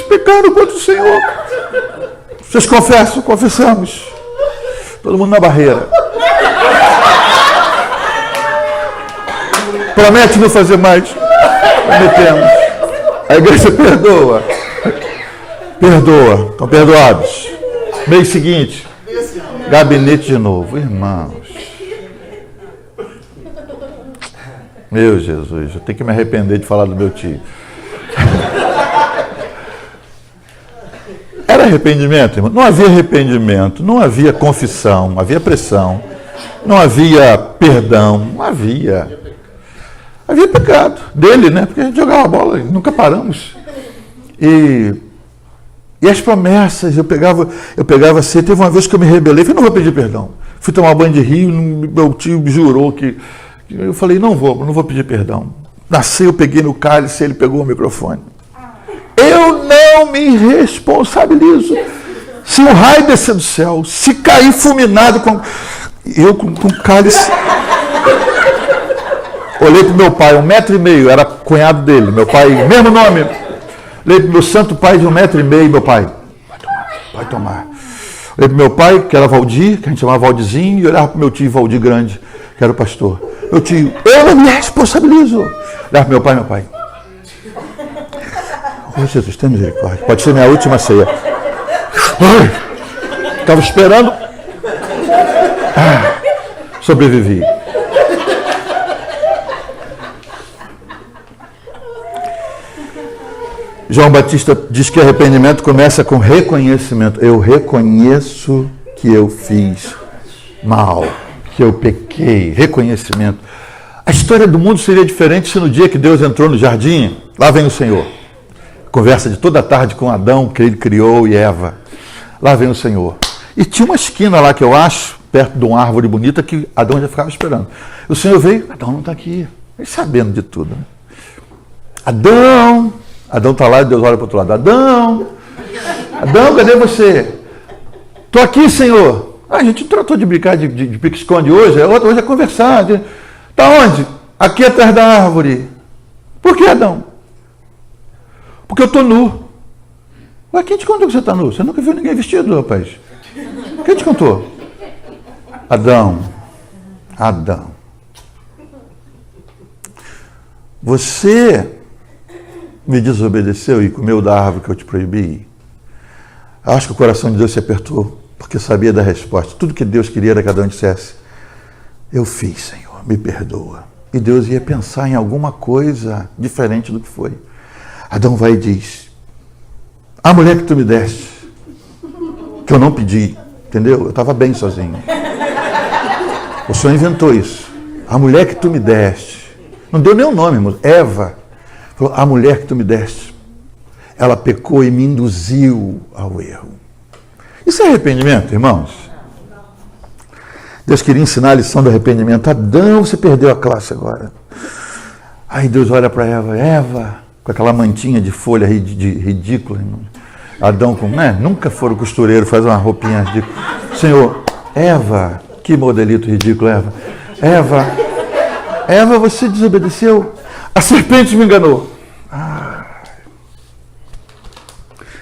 pecaram contra o Senhor. Vocês confessam? Confessamos. Todo mundo na barreira. Promete não fazer mais. Prometemos. A igreja perdoa. Perdoa. Estão perdoados. Mês seguinte, gabinete de novo. Irmãos. Meu Jesus, eu tenho que me arrepender de falar do meu tio. Era arrependimento, irmão? Não havia arrependimento, não havia confissão, havia pressão, não havia perdão, não havia. Havia pecado dele, né? Porque a gente jogava bola e nunca paramos. E as promessas, eu pegava assim, teve uma vez que eu me rebelei, falei, não vou pedir perdão. Fui tomar banho de rio, meu tio jurou que eu falei, não vou pedir perdão. Nasci, eu peguei no cálice, ele pegou o microfone. Eu não me responsabilizo. Se um raio descer do céu, se cair fulminado eu com cálice. Olhei para o meu pai, 1,5 m, era cunhado dele, meu pai, mesmo nome. Olhei para o meu santo pai de 1,5 m, meu pai, vai tomar. Olhei para o meu pai, que era Valdir, que a gente chamava Valdizinho, e olhava para o meu tio Valdir Grande, que era o pastor. Meu tio, eu não me responsabilizo. Olhava para meu pai. Oh, Jesus, tem misericórdia. Pode ser minha última ceia. Estava esperando. Sobrevivi. João Batista diz que arrependimento começa com reconhecimento. Eu reconheço que eu fiz mal, que eu pequei. Reconhecimento. A história do mundo seria diferente se no dia que Deus entrou no jardim, lá vem o Senhor. Conversa de toda a tarde com Adão, que ele criou, e Eva. Lá vem o Senhor. E tinha uma esquina lá que eu acho, perto de uma árvore bonita, que Adão já ficava esperando. O Senhor veio, Adão não está aqui. Ele sabendo de tudo. Né? Adão está lá e Deus olha para o outro lado. Adão, cadê você? Estou aqui, Senhor. A gente tratou de brincar de pique-esconde hoje, hoje é conversar. Está onde? Aqui atrás da árvore. Por que, Adão? Porque eu estou nu. Mas quem te contou que você está nu? Você nunca viu ninguém vestido, rapaz. Quem te contou? Adão. Você me desobedeceu e comeu da árvore que eu te proibi. Acho que o coração de Deus se apertou, porque sabia da resposta. Tudo que Deus queria era que Adão dissesse, eu fiz, Senhor, me perdoa. E Deus ia pensar em alguma coisa diferente do que foi. Adão vai e diz, a mulher que tu me deste, que eu não pedi, entendeu? Eu estava bem sozinho. O Senhor inventou isso. A mulher que tu me deste, não deu nem o nome, irmão, Eva. Falou, a mulher que tu me deste, ela pecou e me induziu ao erro. Isso é arrependimento, irmãos? Deus queria ensinar a lição do arrependimento. Adão, você perdeu a classe agora. Aí Deus olha para Eva, com aquela mantinha de folha ridícula. Irmão. Adão, nunca foram costureiro, faz uma roupinha ridícula. Senhor, Eva, que modelito ridículo, Eva, você desobedeceu. A serpente me enganou.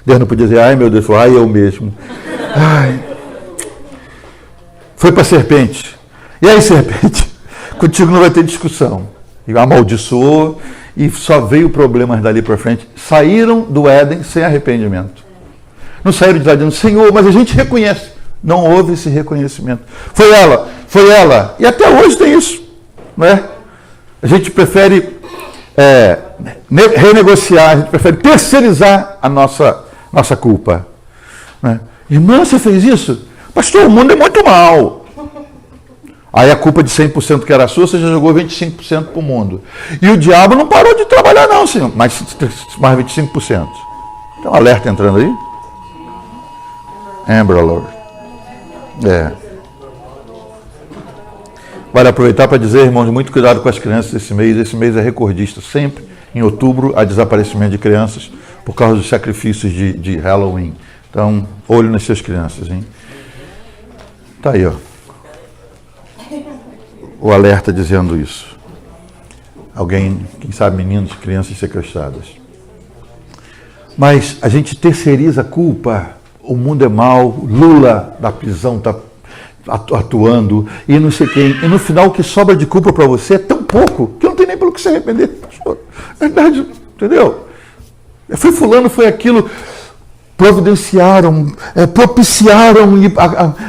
Deus não podia dizer, ai meu Deus, falou, ai eu mesmo. Foi para a serpente. E aí, serpente, contigo não vai ter discussão. E amaldiçoou e só veio problemas dali para frente. Saíram do Éden sem arrependimento. Não saíram de lá dizendo, Senhor, mas a gente reconhece. Não houve esse reconhecimento. Foi ela, foi ela. E até hoje tem isso, não é? A gente prefere renegociar, a gente prefere terceirizar a nossa culpa. Né? Irmã, você fez isso? Pastor, o mundo é muito mal. Aí a culpa de 100% que era sua, você já jogou 25% para o mundo. E o diabo não parou de trabalhar não, senhor. Mais 25%. Tem um alerta entrando aí? Amber Alert. Vale aproveitar para dizer, irmãos, muito cuidado com as crianças esse mês. Esse mês é recordista. Sempre, em outubro, há desaparecimento de crianças por causa dos sacrifícios de Halloween. Então, olho nas suas crianças, hein? Tá aí, ó. O alerta dizendo isso. Alguém, quem sabe, meninos, crianças sequestradas. Mas a gente terceiriza a culpa. O mundo é mau, Lula da prisão está atuando, e não sei quem. E no final o que sobra de culpa para você é tão pouco que não tem nem pelo que se arrepender. Verdade, entendeu? Foi fulano, foi aquilo. Providenciaram, propiciaram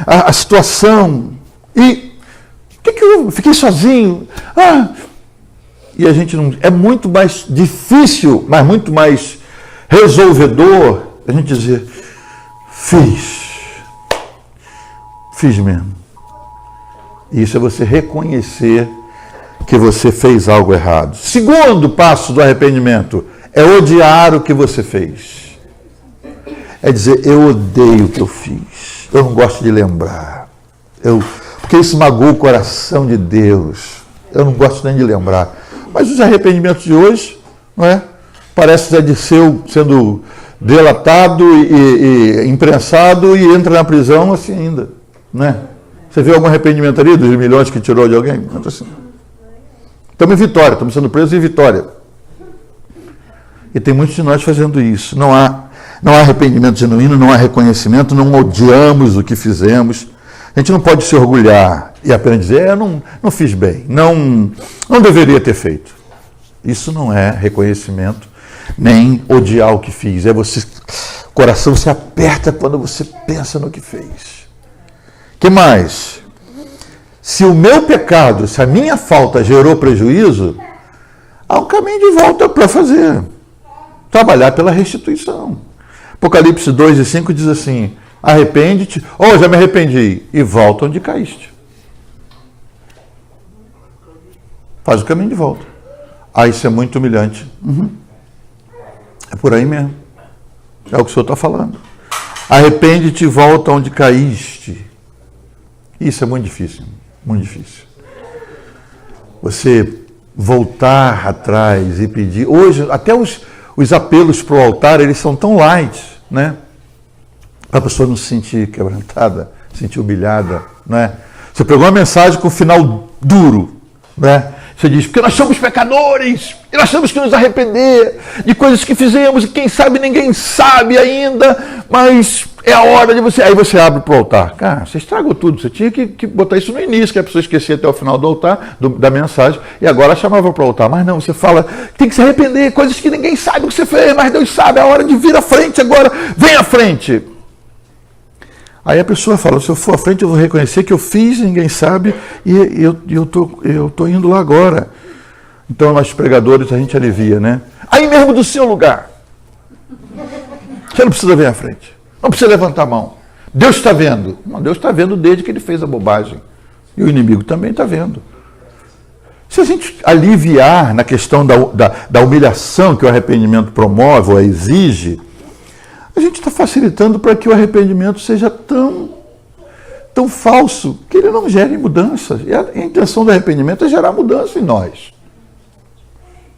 a situação. E o que eu fiquei sozinho? E a gente não. É muito mais difícil, mas muito mais resolvedor a gente dizer: fiz mesmo. E isso é você reconhecer que você fez algo errado. Segundo passo do arrependimento é odiar o que você fez. É dizer, eu odeio o que eu fiz. Eu não gosto de lembrar. Porque isso magoa o coração de Deus. Eu não gosto nem de lembrar. Mas os arrependimentos de hoje, não é? Parece Zé Dirceu sendo delatado e imprensado e entra na prisão assim ainda. Não é? Você viu algum arrependimento ali dos milhões que tirou de alguém? Assim. Estamos em Vitória, estamos sendo presos em Vitória. E tem muitos de nós fazendo isso. Não há arrependimento genuíno, não há reconhecimento, não odiamos o que fizemos. A gente não pode se orgulhar e apenas dizer, eu não fiz bem, não deveria ter feito. Isso não é reconhecimento, nem odiar o que fiz. O coração se aperta quando você pensa no que fez. Que mais? Se o meu pecado, se a minha falta gerou prejuízo, há um caminho de volta para fazer. Trabalhar pela restituição. Apocalipse 2:5 diz assim, arrepende-te, já me arrependi, e volta onde caíste. Faz o caminho de volta. Isso é muito humilhante. É por aí mesmo. É o que o senhor está falando. Arrepende-te e volta onde caíste. Isso é muito difícil. Muito difícil. Você voltar atrás e pedir. Hoje, até os apelos para o altar, eles são tão light, né? Para a pessoa não se sentir quebrantada, se sentir humilhada, né? Você pegou uma mensagem com um final duro, né? Você diz, porque nós somos pecadores, e nós temos que nos arrepender de coisas que fizemos, e quem sabe ninguém sabe ainda, mas é a hora de você... Aí você abre para o altar. Cara, você estragou tudo, você tinha que botar isso no início, que a pessoa esquecia até o final do altar, da mensagem, e agora chamava para o altar. Mas não, você fala, tem que se arrepender, coisas que ninguém sabe o que você fez, mas Deus sabe, é a hora de vir à frente agora, vem à frente. Aí a pessoa fala, se eu for à frente eu vou reconhecer que eu fiz, ninguém sabe, e eu tô indo lá agora. Então nós pregadores a gente alivia, né? Aí mesmo do seu lugar. Você não precisa vir à frente. Não precisa levantar a mão. Deus está vendo. Não, Deus está vendo desde que ele fez a bobagem. E o inimigo também está vendo. Se a gente aliviar na questão da humilhação que o arrependimento promove ou exige, a gente está facilitando para que o arrependimento seja tão falso que ele não gere mudança. E a intenção do arrependimento é gerar mudança em nós.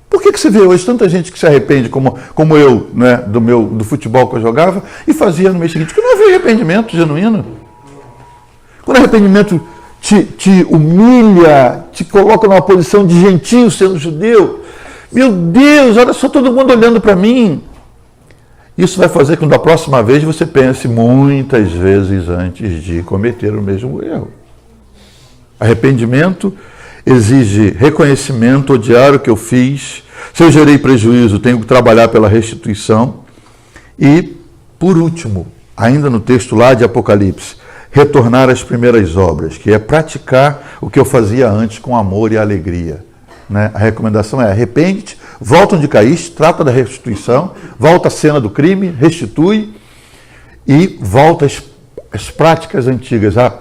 Por que você vê hoje tanta gente que se arrepende, como eu, né, do futebol que eu jogava, e fazia no mês seguinte? Porque não havia arrependimento genuíno. Quando o arrependimento te humilha, te coloca numa posição de gentio sendo judeu, meu Deus, olha só todo mundo olhando para mim. Isso vai fazer com que da próxima vez você pense muitas vezes antes de cometer o mesmo erro. Arrependimento exige reconhecimento, odiar o que eu fiz. Se eu gerei prejuízo, tenho que trabalhar pela restituição. E, por último, ainda no texto lá de Apocalipse, retornar às primeiras obras, que é praticar o que eu fazia antes com amor e alegria. Né? A recomendação é: arrepende-te, volta onde caíste, trata da restituição, volta à cena do crime, restitui e volta às práticas antigas, a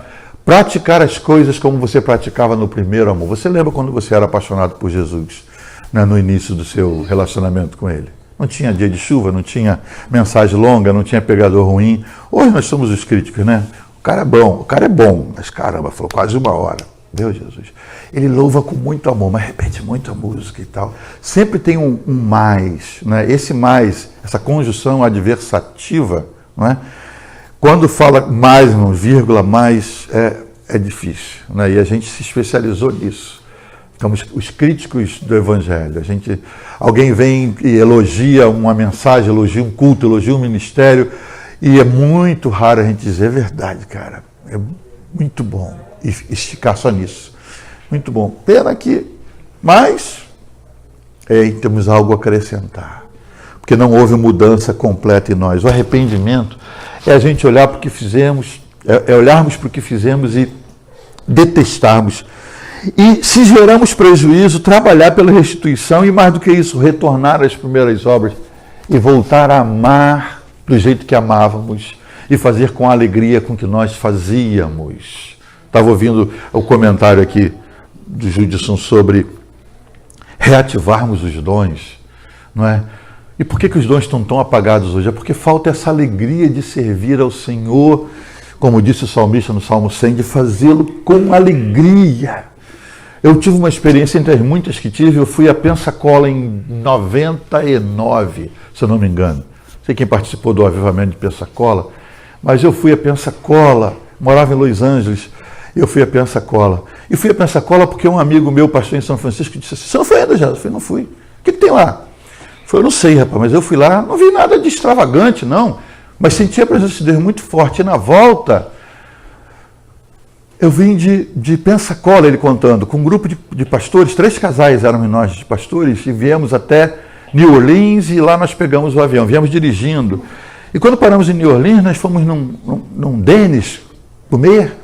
praticar as coisas como você praticava no primeiro amor. Você lembra quando você era apaixonado por Jesus, né, no início do seu relacionamento com Ele? Não tinha dia de chuva, não tinha mensagem longa, não tinha pegador ruim. Hoje nós somos os críticos, né? O cara é bom, mas caramba, falou quase 1 hora. Deus Jesus. Ele louva com muito amor, mas repete muito a música e tal. Sempre tem um mais, né? Esse mais, essa conjunção adversativa, não é? Quando fala mais, vírgula, mais, é difícil, né? E a gente se especializou nisso. Então, os críticos do Evangelho. Alguém vem e elogia uma mensagem, elogia um culto, elogia um ministério, e é muito raro a gente dizer: é verdade, cara, é muito bom, e esticar só nisso. Muito bom. Pena que, mas, temos algo a acrescentar, porque não houve mudança completa em nós. O arrependimento é a gente olhar para o que fizemos, olharmos para o que fizemos e detestarmos. E, se geramos prejuízo, trabalhar pela restituição e, mais do que isso, retornar às primeiras obras e voltar a amar do jeito que amávamos e fazer com a alegria com que nós fazíamos. Estava ouvindo o comentário aqui do Judson sobre reativarmos os dons, não é? E por que os dons estão tão apagados hoje? É porque falta essa alegria de servir ao Senhor, como disse o salmista no Salmo 100, de fazê-lo com alegria. Eu tive uma experiência entre as muitas que tive. Eu fui a Pensacola em 99, se eu não me engano. Não sei quem participou do avivamento de Pensacola, mas eu fui a Pensacola, morava em Los Angeles, eu fui a Pensacola. E fui a Pensacola porque um amigo meu, pastor em São Francisco, disse assim: você não foi ainda, já? Eu falei: não fui. O que tem lá? Eu não sei, rapaz, mas eu fui lá, não vi nada de extravagante, não, mas senti a presença de Deus muito forte. E na volta, eu vim de Pensacola, ele contando, com um grupo de pastores, 3 casais éramos nós de pastores, e viemos até New Orleans, e lá nós pegamos o avião, viemos dirigindo. E quando paramos em New Orleans, nós fomos num Denny's comer,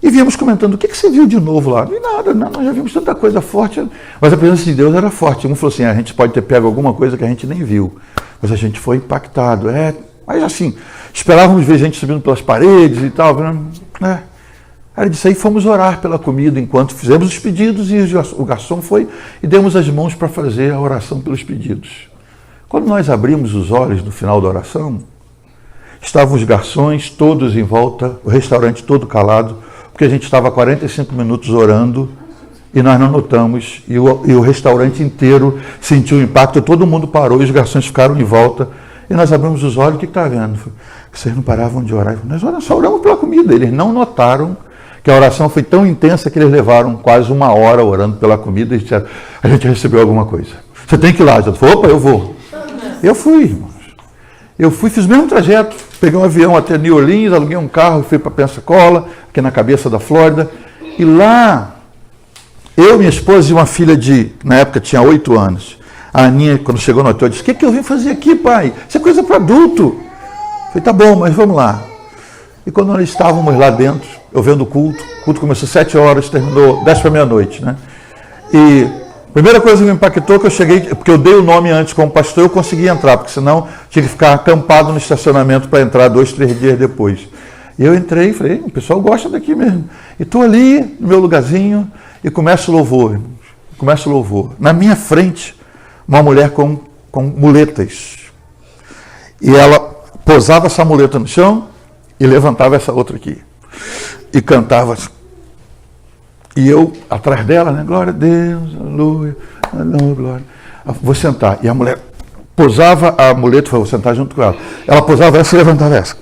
e viemos comentando: o que você viu de novo lá? Não, nada, nós já vimos tanta coisa forte, mas a presença de Deus era forte. Um falou assim: a gente pode ter pego alguma coisa que a gente nem viu, mas a gente foi impactado. Mas assim, esperávamos ver gente subindo pelas paredes e tal, né? Aí disse: aí fomos orar pela comida enquanto fizemos os pedidos, e o garçom foi e demos as mãos para fazer a oração pelos pedidos. Quando nós abrimos os olhos no final da oração, estavam os garçons todos em volta, o restaurante todo calado, porque a gente estava 45 minutos orando e nós não notamos, e o restaurante inteiro sentiu o impacto, todo mundo parou e os garçons ficaram em volta, e nós abrimos os olhos: o que está vendo? Vocês não paravam de orar. Nós só oramos pela comida. Eles não notaram que a oração foi tão intensa que eles levaram quase 1 hora orando pela comida e disseram: a gente recebeu alguma coisa. Você tem que ir lá. Eu falei: opa, eu vou. Eu fui, irmãos. Eu fui, fiz o mesmo trajeto. Peguei um avião até New Orleans, aluguei um carro e fui para Pensacola, aqui na cabeça da Flórida. E lá, eu, minha esposa e uma filha na época tinha 8 anos. A Aninha, quando chegou no hotel, disse: o que eu vim fazer aqui, pai? Isso é coisa para adulto. Eu falei: tá bom, mas vamos lá. E quando nós estávamos lá dentro, eu vendo o culto começou às 7 horas, terminou 10 para meia-noite, né? E a primeira coisa que me impactou, que eu cheguei, porque eu dei o nome antes como pastor, eu consegui entrar, porque senão tinha que ficar acampado no estacionamento para entrar 2, 3 dias depois. E eu entrei e falei: o pessoal gosta daqui mesmo. E estou ali, no meu lugarzinho, e começa o louvor, irmãos. Começa o louvor. Na minha frente, uma mulher com muletas. E ela posava essa muleta no chão e levantava essa outra aqui. E cantava. E eu, atrás dela, né? Glória a Deus, aleluia, aleluia, glória. Vou sentar. E a mulher posava a muleta, vou sentar junto com ela. Ela posava essa e levantava essa.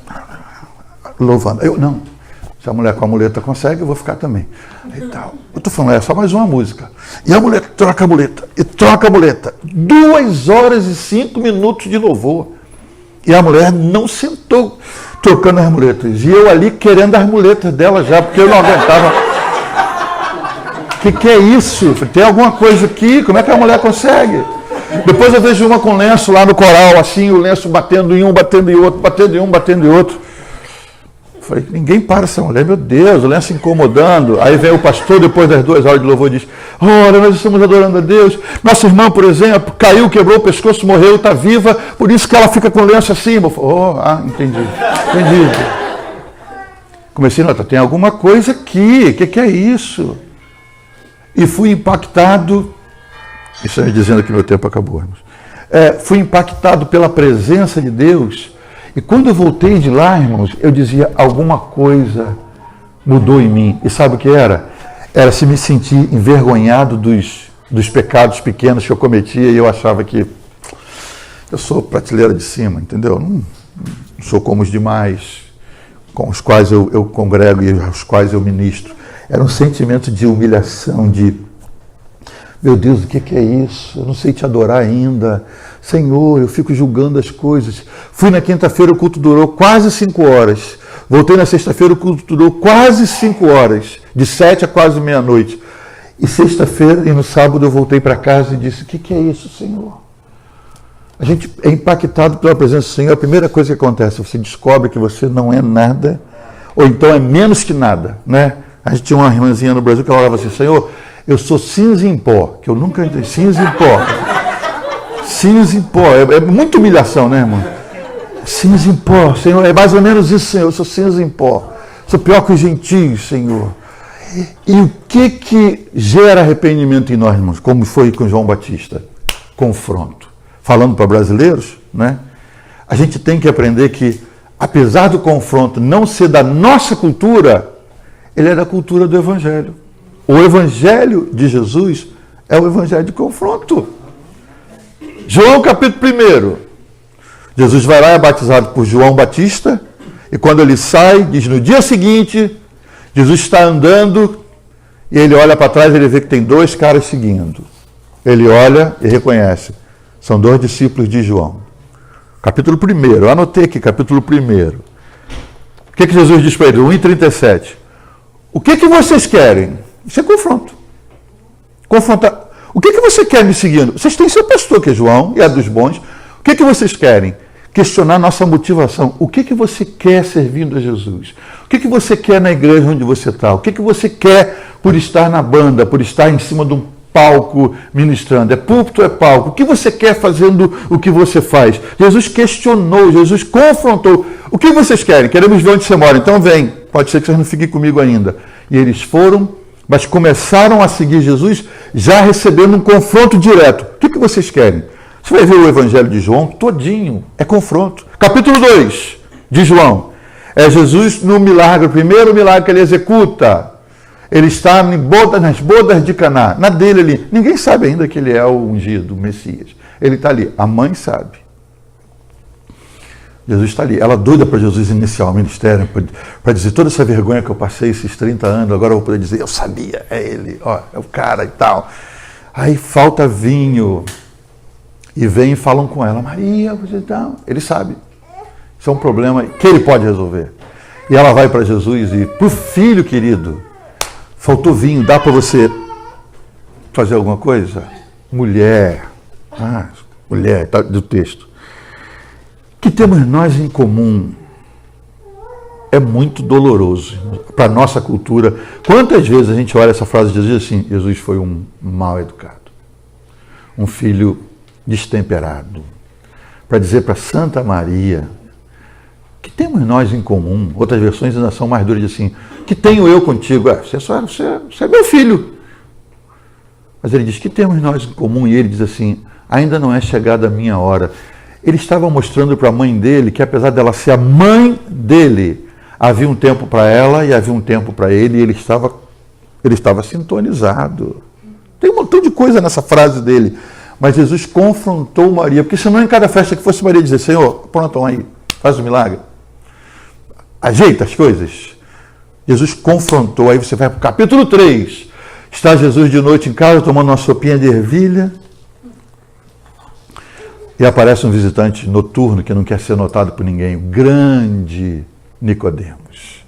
Louvando. Eu, não. Se a mulher com a muleta consegue, eu vou ficar também. E tal. Eu estou falando: é só mais uma música. E a mulher troca a muleta. E troca a muleta. 2 horas e 5 minutos de louvor. E a mulher não sentou trocando as muletas. E eu ali querendo as muletas dela já, porque eu não aguentava. O que é isso? Tem alguma coisa aqui? Como é que a mulher consegue? Depois eu vejo uma com lenço lá no coral, assim, o lenço batendo em um, batendo em outro, batendo em um, batendo em outro. Falei, ninguém para essa mulher, meu Deus, a mulher se incomodando. Aí vem o pastor, depois das 2 horas de louvor, e diz, ora, nós estamos adorando a Deus. Nossa irmã, por exemplo, caiu, quebrou o pescoço, morreu, está viva, por isso que ela fica com o lenço acima. Entendi. Comecei a notar, tem alguma coisa aqui, o que é isso? E fui impactado, isso aí dizendo que meu tempo acabou, irmãos. Fui impactado pela presença de Deus. E quando eu voltei de lá, irmãos, eu dizia, alguma coisa mudou em mim. E sabe o que era? Era se me sentir envergonhado dos pecados pequenos que eu cometia e eu achava que eu sou prateleira de cima, entendeu? Não sou como os demais, com os quais eu congrego e aos quais eu ministro. Era um sentimento de humilhação, de, meu Deus, o que é isso? Eu não sei te adorar ainda. Senhor, eu fico julgando as coisas. Fui na quinta-feira, o culto durou quase 5 horas. Voltei na sexta-feira, o culto durou quase 5 horas. De 7 a quase meia-noite. E sexta-feira e no sábado eu voltei para casa e disse, o que é isso, Senhor? A gente é impactado pela presença do Senhor. A primeira coisa que acontece, você descobre que você não é nada, ou então é menos que nada, né? A gente tinha uma irmãzinha no Brasil que ela falava assim, Senhor, eu sou cinza em pó, que eu nunca entendi, cinza em pó. Cinza em pó, é muita humilhação, né, irmão? Cinza em pó, Senhor, é mais ou menos isso, Senhor, eu sou cinza em pó. Sou pior que os gentios, Senhor. E o que gera arrependimento em nós, irmãos? Como foi com João Batista? Confronto. Falando para brasileiros, né? A gente tem que aprender que, apesar do confronto não ser da nossa cultura, ele é da cultura do Evangelho. O Evangelho de Jesus é o Evangelho de confronto. João capítulo 1. Jesus vai lá, é batizado por João Batista, e quando ele sai, diz no dia seguinte, Jesus está andando, e ele olha para trás e ele vê que tem 2 caras seguindo. Ele olha e reconhece, são 2 discípulos de João. Capítulo 1, eu anotei aqui, capítulo 1. O que Jesus diz para ele? 1:37. O que vocês querem? Isso é confronto. Confrontar. O que você quer me seguindo? Vocês têm seu pastor, que é João, e é dos bons. O que vocês querem? Questionar nossa motivação. O que você quer servindo a Jesus? O que você quer na igreja onde você está? O que você quer por estar na banda, por estar em cima de um palco ministrando? É púlpito ou é palco? O que você quer fazendo o que você faz? Jesus questionou, Jesus confrontou. O que vocês querem? Queremos ver onde você mora. Então vem. Pode ser que vocês não fiquem comigo ainda. E eles foram, mas começaram a seguir Jesus, já recebendo um confronto direto. O que vocês querem? Você vai ver o Evangelho de João todinho, é confronto. Capítulo 2 de João, é Jesus no milagre, o primeiro milagre que ele executa. Ele está nas bodas de Caná, na dele ali. Ninguém sabe ainda que ele é o ungido, o Messias. Ele está ali, a mãe sabe. Jesus está ali, ela doida para Jesus iniciar o ministério, para dizer toda essa vergonha que eu passei esses 30 anos, agora eu vou poder dizer, eu sabia, é ele, ó, é o cara e tal. Aí falta vinho, e vem e falam com ela, Maria, você tá... Ele sabe, isso é um problema que ele pode resolver. E ela vai para Jesus e, para o filho querido, faltou vinho, dá para você fazer alguma coisa? Mulher, mulher, tá do texto. O que temos nós em comum é muito doloroso para a nossa cultura. Quantas vezes a gente olha essa frase de Jesus assim, Jesus foi um mal educado, um filho destemperado, para dizer para Santa Maria, que temos nós em comum? Outras versões ainda são mais duras, assim, que tenho eu contigo? Você é meu filho. Mas ele diz, que temos nós em comum? E ele diz assim, ainda não é chegada a minha hora. Ele estava mostrando para a mãe dele que, apesar dela ser a mãe dele, havia um tempo para ela e havia um tempo para ele, e ele estava sintonizado. Tem um montão de coisa nessa frase dele. Mas Jesus confrontou Maria, porque senão em cada festa que fosse Maria dizer, Senhor, pronto, aí, faz o milagre. Ajeita as coisas. Jesus confrontou, aí você vai para o capítulo 3. Está Jesus de noite em casa, tomando uma sopinha de ervilha, e aparece um visitante noturno que não quer ser notado por ninguém, o grande Nicodemos.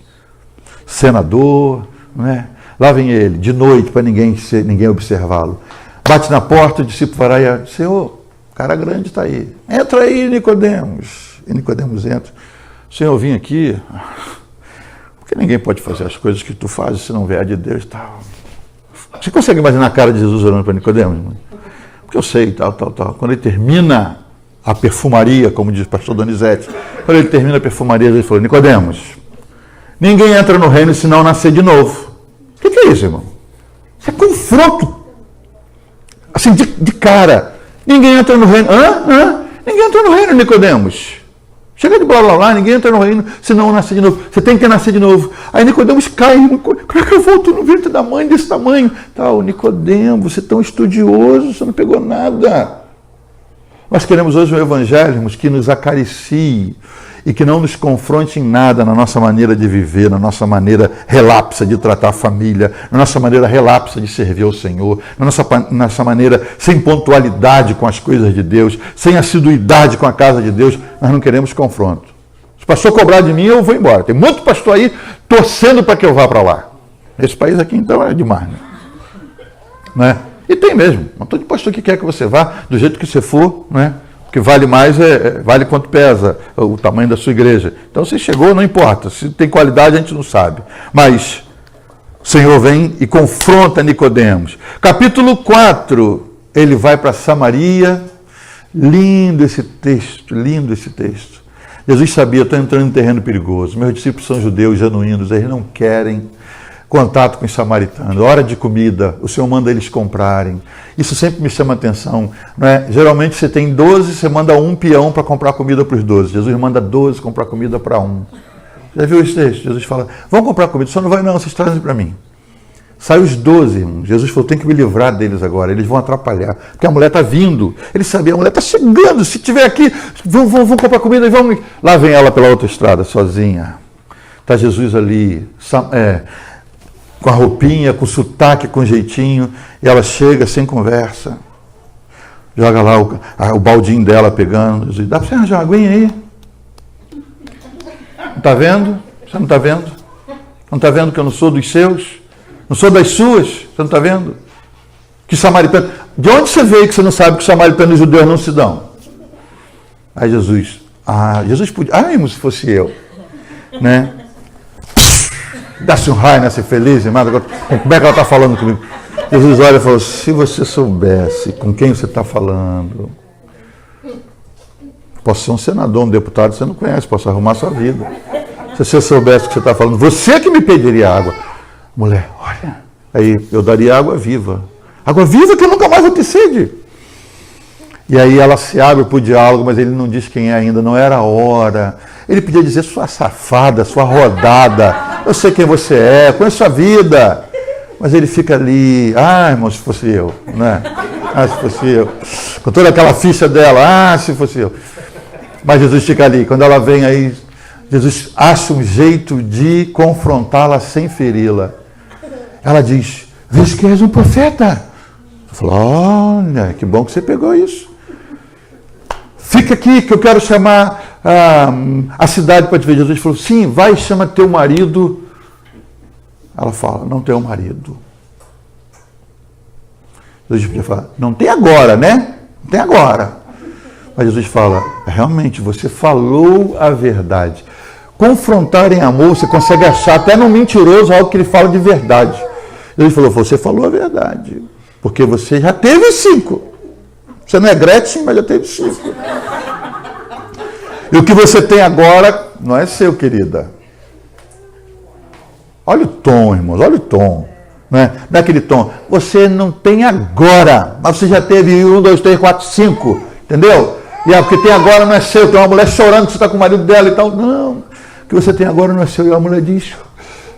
Senador, não é? Lá vem ele, de noite, para ninguém observá-lo. Bate na porta, o discípulo vai lá e Senhor, o cara grande está aí. Entra aí, Nicodemos. E Nicodemos entra. Senhor, eu vim aqui Porque ninguém pode fazer as coisas que tu fazes se não vier de Deus, tal. Você consegue imaginar a cara de Jesus olhando para Nicodemos, irmão? Porque eu sei, tal. Quando ele termina a perfumaria, como diz o pastor Donizete, quando ele termina a perfumaria, ele falou: Nicodemos, ninguém entra no reino se não nascer de novo. O que é isso, irmão? Isso é confronto. Assim, de cara. Ninguém entra no reino. Ninguém entra no reino, Nicodemos. Chega de blá blá blá, ninguém entra no reino se não nascer de novo. Você tem que nascer de novo. Aí Nicodemos cai. Como é que eu volto no ventre da mãe desse tamanho? Tal, Nicodemos, você é tão estudioso, você não pegou nada. Nós queremos hoje um evangelho que nos acaricie e que não nos confronte em nada na nossa maneira de viver, na nossa maneira relapsa de tratar a família, na nossa maneira relapsa de servir ao Senhor, na nossa maneira sem pontualidade com as coisas de Deus, sem assiduidade com a casa de Deus. Nós não queremos confronto. Se o pastor cobrar de mim, eu vou embora. Tem muito pastor aí torcendo para que eu vá para lá. Esse país aqui, então, é demais, né? E tem mesmo. Não todo pastor que quer que você vá, do jeito que você for, né? O que vale mais vale quanto pesa o tamanho da sua igreja. Então, se chegou, não importa. Se tem qualidade, a gente não sabe. Mas o Senhor vem e confronta Nicodemos. Capítulo 4, ele vai para Samaria. Lindo esse texto, lindo esse texto. Jesus sabia: estou entrando em terreno perigoso. Meus discípulos são judeus genuínos, eles não querem contato com os samaritanos. Hora de comida, o Senhor manda eles comprarem. Isso sempre me chama atenção, não é? Geralmente você tem 12, você manda um peão para comprar comida para os 12. Jesus manda 12 comprar comida para um. Já viu esse texto? Jesus fala: vão comprar comida. Só não vai não, vocês trazem para mim. Sai os 12, irmão. Jesus falou: tem que me livrar deles agora, eles vão atrapalhar. Porque a mulher está vindo. Ele sabia: a mulher está chegando. Se estiver aqui, vão comprar comida e vão. Lá vem ela pela outra estrada, sozinha. Está Jesus ali, com a roupinha, com sotaque, com jeitinho, e ela chega sem conversa, joga lá o baldinho dela pegando, diz: dá para você arranjar uma aguinha aí? Não está vendo? Você não está vendo? Não está vendo que eu não sou dos seus? Não sou das suas? Você não está vendo? Que samaritano... De onde você veio que você não sabe que os samaritanos e os judeus não se dão? Aí Jesus podia... irmão, se fosse eu, né? Dá-se um raio nessa feliz, irmã. Como é que ela está falando comigo? Jesus olha e falou: se você soubesse com quem você está falando. Posso ser um senador, um deputado, você não conhece, posso arrumar a sua vida. Se você soubesse o que você está falando, você que me pediria água. Mulher, olha, aí eu daria água viva. Água viva que eu nunca mais vou ter sede. E aí ela se abre para o diálogo, mas ele não diz quem é ainda, não era a hora. Ele podia dizer: sua safada, sua rodada, eu sei quem você é, conheço sua vida. Mas ele fica ali: irmão, se fosse eu, né? Se fosse eu. Com toda aquela ficha dela: se fosse eu. Mas Jesus fica ali. Quando ela vem aí, Jesus acha um jeito de confrontá-la sem feri-la. Ela diz: vejo que és um profeta. Eu falo: olha, que bom que você pegou isso. Fica aqui que eu quero chamar a cidade para te ver. Jesus falou: sim, vai e chama teu marido. Ela fala: não tenho marido. Jesus podia falar: não tem agora, né? Não tem agora. Mas Jesus fala: realmente, você falou a verdade. Confrontar em amor, você consegue achar até no mentiroso algo que ele fala de verdade. Jesus falou: você falou a verdade, porque você já teve 5. Você não é Gretchen, mas já teve 5. E o que você tem agora não é seu, querida. Olha o tom, irmãos, olha o tom. Não é aquele tom: você não tem agora, mas você já teve 1, 2, 3, 4, 5. Entendeu? E o que tem agora não é seu. Tem uma mulher chorando que você está com o marido dela e tal. Não, o que você tem agora não é seu. E a mulher diz: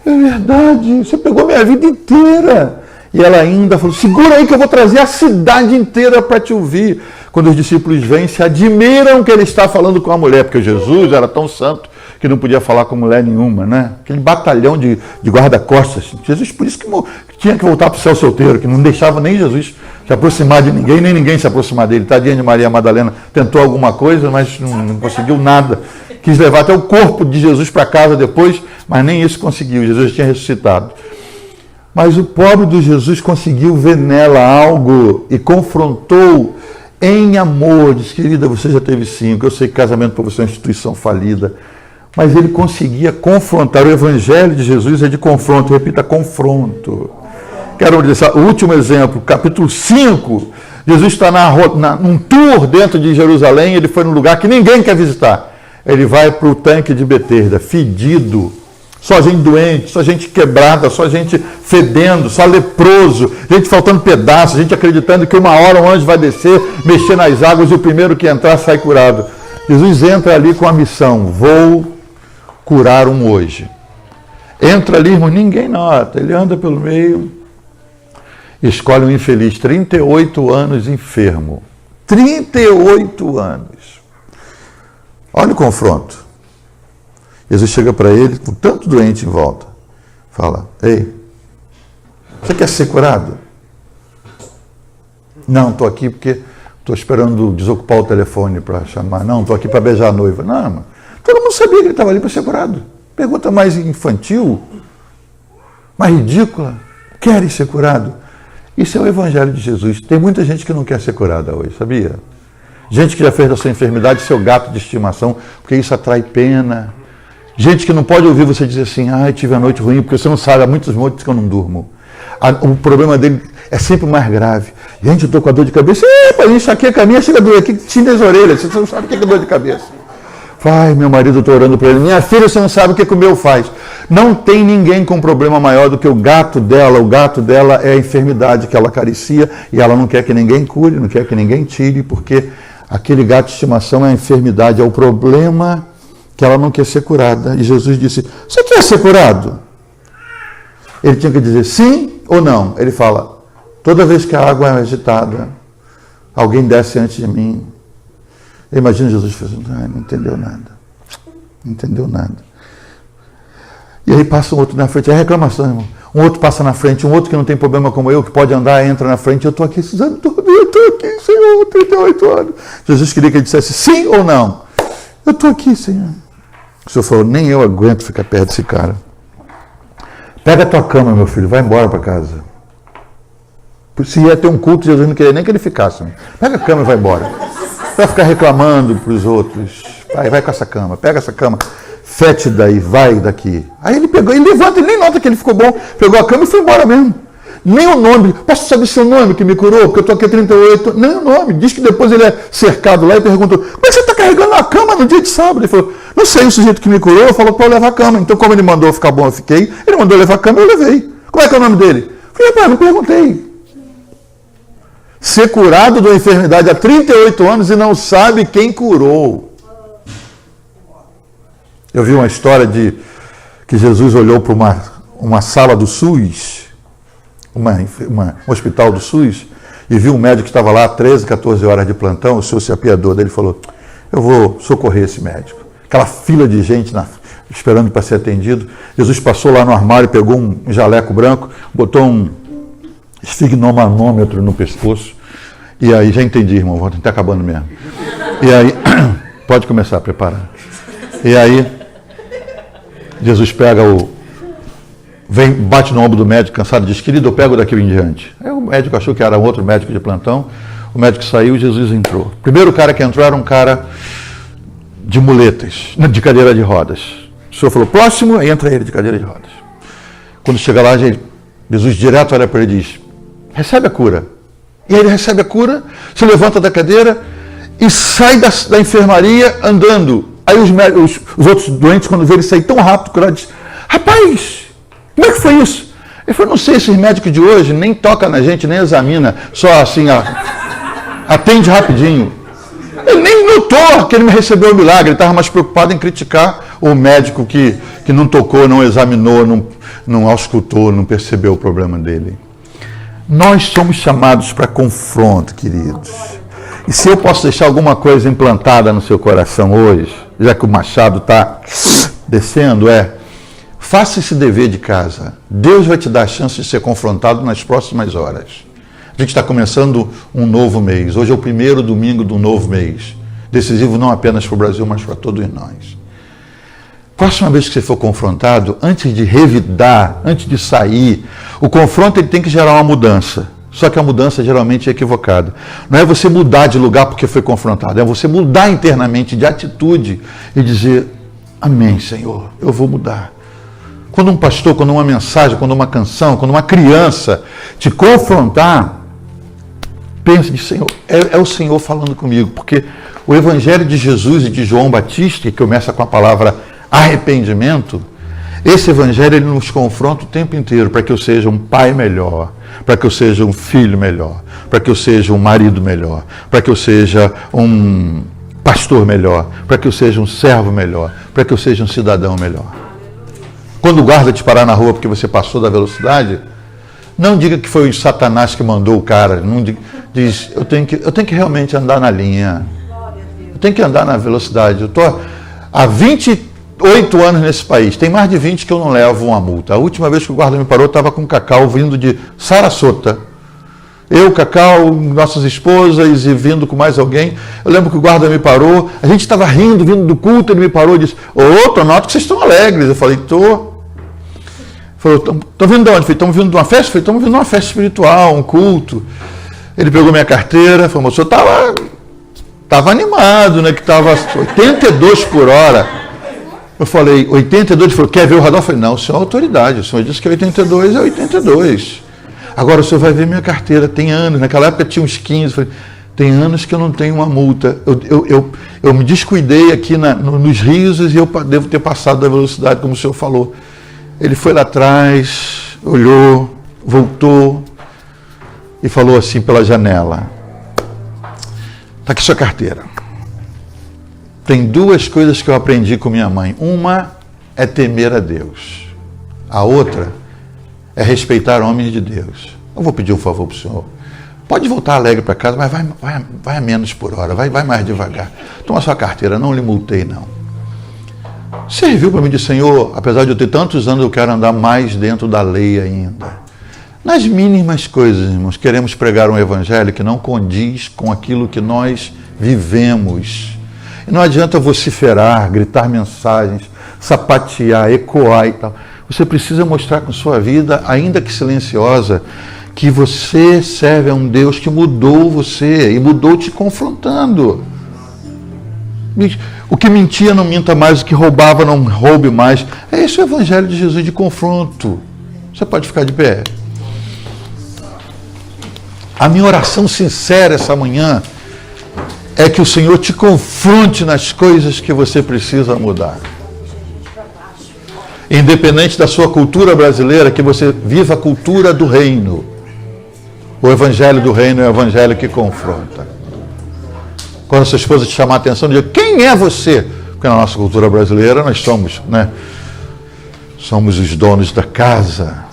é verdade, você pegou minha vida inteira. E ela ainda falou: segura aí que eu vou trazer a cidade inteira para te ouvir. Quando os discípulos vêm, se admiram que ele está falando com a mulher, porque Jesus era tão santo que não podia falar com mulher nenhuma, né? Aquele batalhão de guarda-costas. Jesus, por isso que tinha que voltar para o céu solteiro, que não deixava nem Jesus se aproximar de ninguém, nem ninguém se aproximar dele. Tadinha de Maria Madalena, tentou alguma coisa, mas não conseguiu nada. Quis levar até o corpo de Jesus para casa depois, mas nem isso conseguiu. Jesus tinha ressuscitado. Mas o pobre do Jesus conseguiu ver nela algo e confrontou em amor. Diz: querida, você já teve 5, eu sei que casamento para você é uma instituição falida, Mas ele conseguia confrontar. O Evangelho de Jesus é de confronto. Repita, confronto. Quero dizer, o último exemplo, capítulo 5. Jesus está num tour dentro de Jerusalém. Ele foi num lugar que ninguém quer visitar. Ele vai para o tanque de Betesda, fedido. Só gente doente, só gente quebrada, só gente fedendo, só leproso, gente faltando pedaços, gente acreditando que uma hora um anjo vai descer, mexer nas águas e o primeiro que entrar sai curado. Jesus entra ali com a missão, vou curar um hoje. Entra ali, irmão, ninguém nota, ele anda pelo meio, escolhe um infeliz, 38 anos enfermo. 38 anos. Olha o confronto. Jesus chega para ele, com tanto doente em volta, fala, ei, você quer ser curado? Não, estou aqui porque estou esperando desocupar o telefone para chamar. Não, estou aqui para beijar a noiva. Não, mano. Todo mundo sabia que ele estava ali para ser curado. Pergunta mais infantil, mais ridícula. Querem ser curado? Isso é o Evangelho de Jesus. Tem muita gente que não quer ser curada hoje, sabia? Gente que já fez da sua enfermidade seu gato de estimação, porque isso atrai pena. Gente que não pode ouvir você dizer assim, tive a noite ruim, porque você não sabe, há muitas noites que eu não durmo. O problema dele é sempre mais grave. Gente, eu estou com a dor de cabeça. Epa, isso aqui é caminho, chega a doer aqui, tira as orelhas, você não sabe o que é dor de cabeça. Ai, meu marido, eu estou orando para ele. Minha filha, você não sabe o que o meu faz. Não tem ninguém com problema maior do que o gato dela. O gato dela é a enfermidade que ela acaricia e ela não quer que ninguém cure, não quer que ninguém tire, porque aquele gato de estimação é a enfermidade, é o problema que ela não quer ser curada. E Jesus disse, você quer ser curado? Ele tinha que dizer sim ou não. Ele fala, toda vez que a água é agitada, alguém desce antes de mim. Imagina Jesus fazendo, não entendeu nada. Não entendeu nada. E aí passa um outro na frente, é reclamação, irmão. Um outro passa na frente, um outro que não tem problema como eu, que pode andar, entra na frente. Eu estou aqui, Suzano, eu estou aqui, Senhor, 38 anos. Jesus queria que ele dissesse sim ou não. Eu estou aqui, Senhor. O Senhor falou, nem eu aguento ficar perto desse cara. Pega a tua cama, meu filho, vai embora para casa. Se ia ter um culto, Jesus não queria nem que ele ficasse. Pega a cama e vai embora. Vai ficar reclamando para os outros. Vai com essa cama, pega essa cama. Fétida e vai daqui. Aí ele pegou, ele levanta, ele nem nota que ele ficou bom. Pegou a cama e foi embora mesmo. Nem o nome. Posso saber seu nome que me curou? Porque eu estou aqui há 38. Nem o nome. Diz que depois ele é cercado lá e perguntou, como é que você está carregando a cama no dia de sábado? Ele falou, não sei, o sujeito que me curou falou para eu levar a cama. Então, como ele mandou ficar bom, eu fiquei. Ele mandou levar a cama, eu levei. Como é que é o nome dele? Eu falei, rapaz, não perguntei. Ser curado de uma enfermidade há 38 anos e não sabe quem curou. Eu vi uma história de que Jesus olhou para uma sala do SUS, um hospital do SUS, e viu um médico que estava lá 13, 14 horas de plantão. O Senhor se apiedou dele e falou, eu vou socorrer esse médico. Aquela fila de gente esperando para ser atendido. Jesus passou lá no armário, pegou um jaleco branco, botou um esfigmomanômetro no pescoço, e aí, já entendi, irmão, está acabando mesmo. E aí, pode começar a preparar. E aí, Jesus pega bate no ombro do médico, cansado, diz, querido, eu pego daqui em diante. Aí o médico achou que era um outro médico de plantão, o médico saiu e Jesus entrou. O primeiro cara que entrou era um cara de muletas, de cadeira de rodas. O Senhor falou, próximo, aí entra ele de cadeira de rodas. Quando chega lá, Jesus direto olha para ele e diz, recebe a cura. E aí ele recebe a cura, se levanta da cadeira e sai da enfermaria andando. Aí os outros doentes, quando vê ele sair tão rápido, curaram, dizem, rapaz, como é que foi isso? Ele falou, não sei, esses médicos de hoje nem toca na gente, nem examina, só assim, atende rapidinho. Ele nem notou que ele me recebeu o milagre, ele estava mais preocupado em criticar o médico que não tocou, não examinou, não auscultou, não percebeu o problema dele. Nós somos chamados para confronto, queridos. E se eu posso deixar alguma coisa implantada no seu coração hoje, já que o machado está descendo, faça esse dever de casa. Deus vai te dar a chance de ser confrontado nas próximas horas. A gente está começando um novo mês. Hoje é o primeiro domingo do novo mês. Decisivo não apenas para o Brasil, mas para todos nós. Próxima vez que você for confrontado, antes de revidar, antes de sair, o confronto ele tem que gerar uma mudança. Só que a mudança geralmente é equivocada. Não é você mudar de lugar porque foi confrontado, é você mudar internamente de atitude e dizer, Amém, Senhor, eu vou mudar. Quando um pastor, quando uma mensagem, quando uma canção, quando uma criança te confrontar, pense de Senhor, é o Senhor falando comigo, porque o Evangelho de Jesus e de João Batista, que começa com a palavra arrependimento, esse Evangelho ele nos confronta o tempo inteiro para que eu seja um pai melhor, para que eu seja um filho melhor, para que eu seja um marido melhor, para que eu seja um pastor melhor, para que eu seja um servo melhor, para que eu seja um cidadão melhor. Quando o guarda te parar na rua porque você passou da velocidade, não diga que foi o Satanás que mandou o cara. Não diz, eu tenho que realmente andar na linha. Eu tenho que andar na velocidade. Eu estou há 28 anos nesse país. Tem mais de 20 que eu não levo uma multa. A última vez que o guarda me parou, eu estava com o Cacau vindo de Sarasota. Eu, Cacau, nossas esposas e vindo com mais alguém. Eu lembro que o guarda me parou. A gente estava rindo, vindo do culto. Ele me parou e disse, tô noto que vocês estão alegres. Eu falei, tô. Falou, estão vindo de onde? Estamos vindo de uma festa? Falei, estamos vindo de uma festa espiritual, um culto. Ele pegou minha carteira, falou, o senhor estava animado, né? Que estava 82 por hora. Eu falei, 82? Ele falou, quer ver o radar? Eu falei, não, o senhor é autoridade. O senhor disse que 82 é 82. Agora o senhor vai ver minha carteira, tem anos. Naquela época tinha uns 15. Eu falei, tem anos que eu não tenho uma multa. Eu me descuidei aqui nos rios e eu devo ter passado da velocidade, como o senhor falou. Ele foi lá atrás, olhou, voltou e falou assim pela janela, está aqui sua carteira. Tem duas coisas que eu aprendi com minha mãe. Uma é temer a Deus. A outra é respeitar homens de Deus. Eu vou pedir um favor para o senhor. Pode voltar alegre para casa, mas vai a menos por hora, vai mais devagar. Toma sua carteira, não lhe multei não. Serviu para mim de Senhor, apesar de eu ter tantos anos, eu quero andar mais dentro da lei ainda. Nas mínimas coisas, irmãos, queremos pregar um evangelho que não condiz com aquilo que nós vivemos. E não adianta vociferar, gritar mensagens, sapatear, ecoar e tal. Você precisa mostrar com sua vida, ainda que silenciosa, que você serve a um Deus que mudou você e mudou te confrontando. O que mentia não minta mais, o que roubava não roube mais. É esse o Evangelho de Jesus de confronto. Você pode ficar de pé. A minha oração sincera essa manhã é que o Senhor te confronte nas coisas que você precisa mudar. Independente da sua cultura brasileira, que você viva a cultura do reino. O Evangelho do reino é o Evangelho que confronta. Quando a sua esposa te chamar a atenção, diga, quem é você? Porque na nossa cultura brasileira nós somos, né? Somos os donos da casa.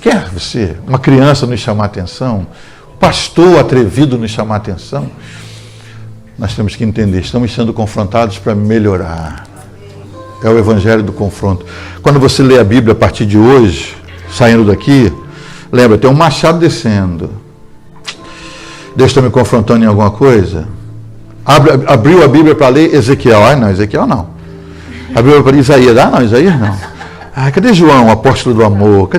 Quem é você? Uma criança nos chamar a atenção? Um pastor atrevido nos chamar a atenção? Nós temos que entender, estamos sendo confrontados para melhorar. É o Evangelho do confronto. Quando você lê a Bíblia a partir de hoje, saindo daqui, lembra, tem um machado descendo. Deus está me confrontando em alguma coisa? Abriu a Bíblia para ler Ezequiel. Ah, não, Ezequiel não. Abriu para Isaías. Ah, não, Isaías não. Ah, cadê João, o apóstolo do amor? Cadê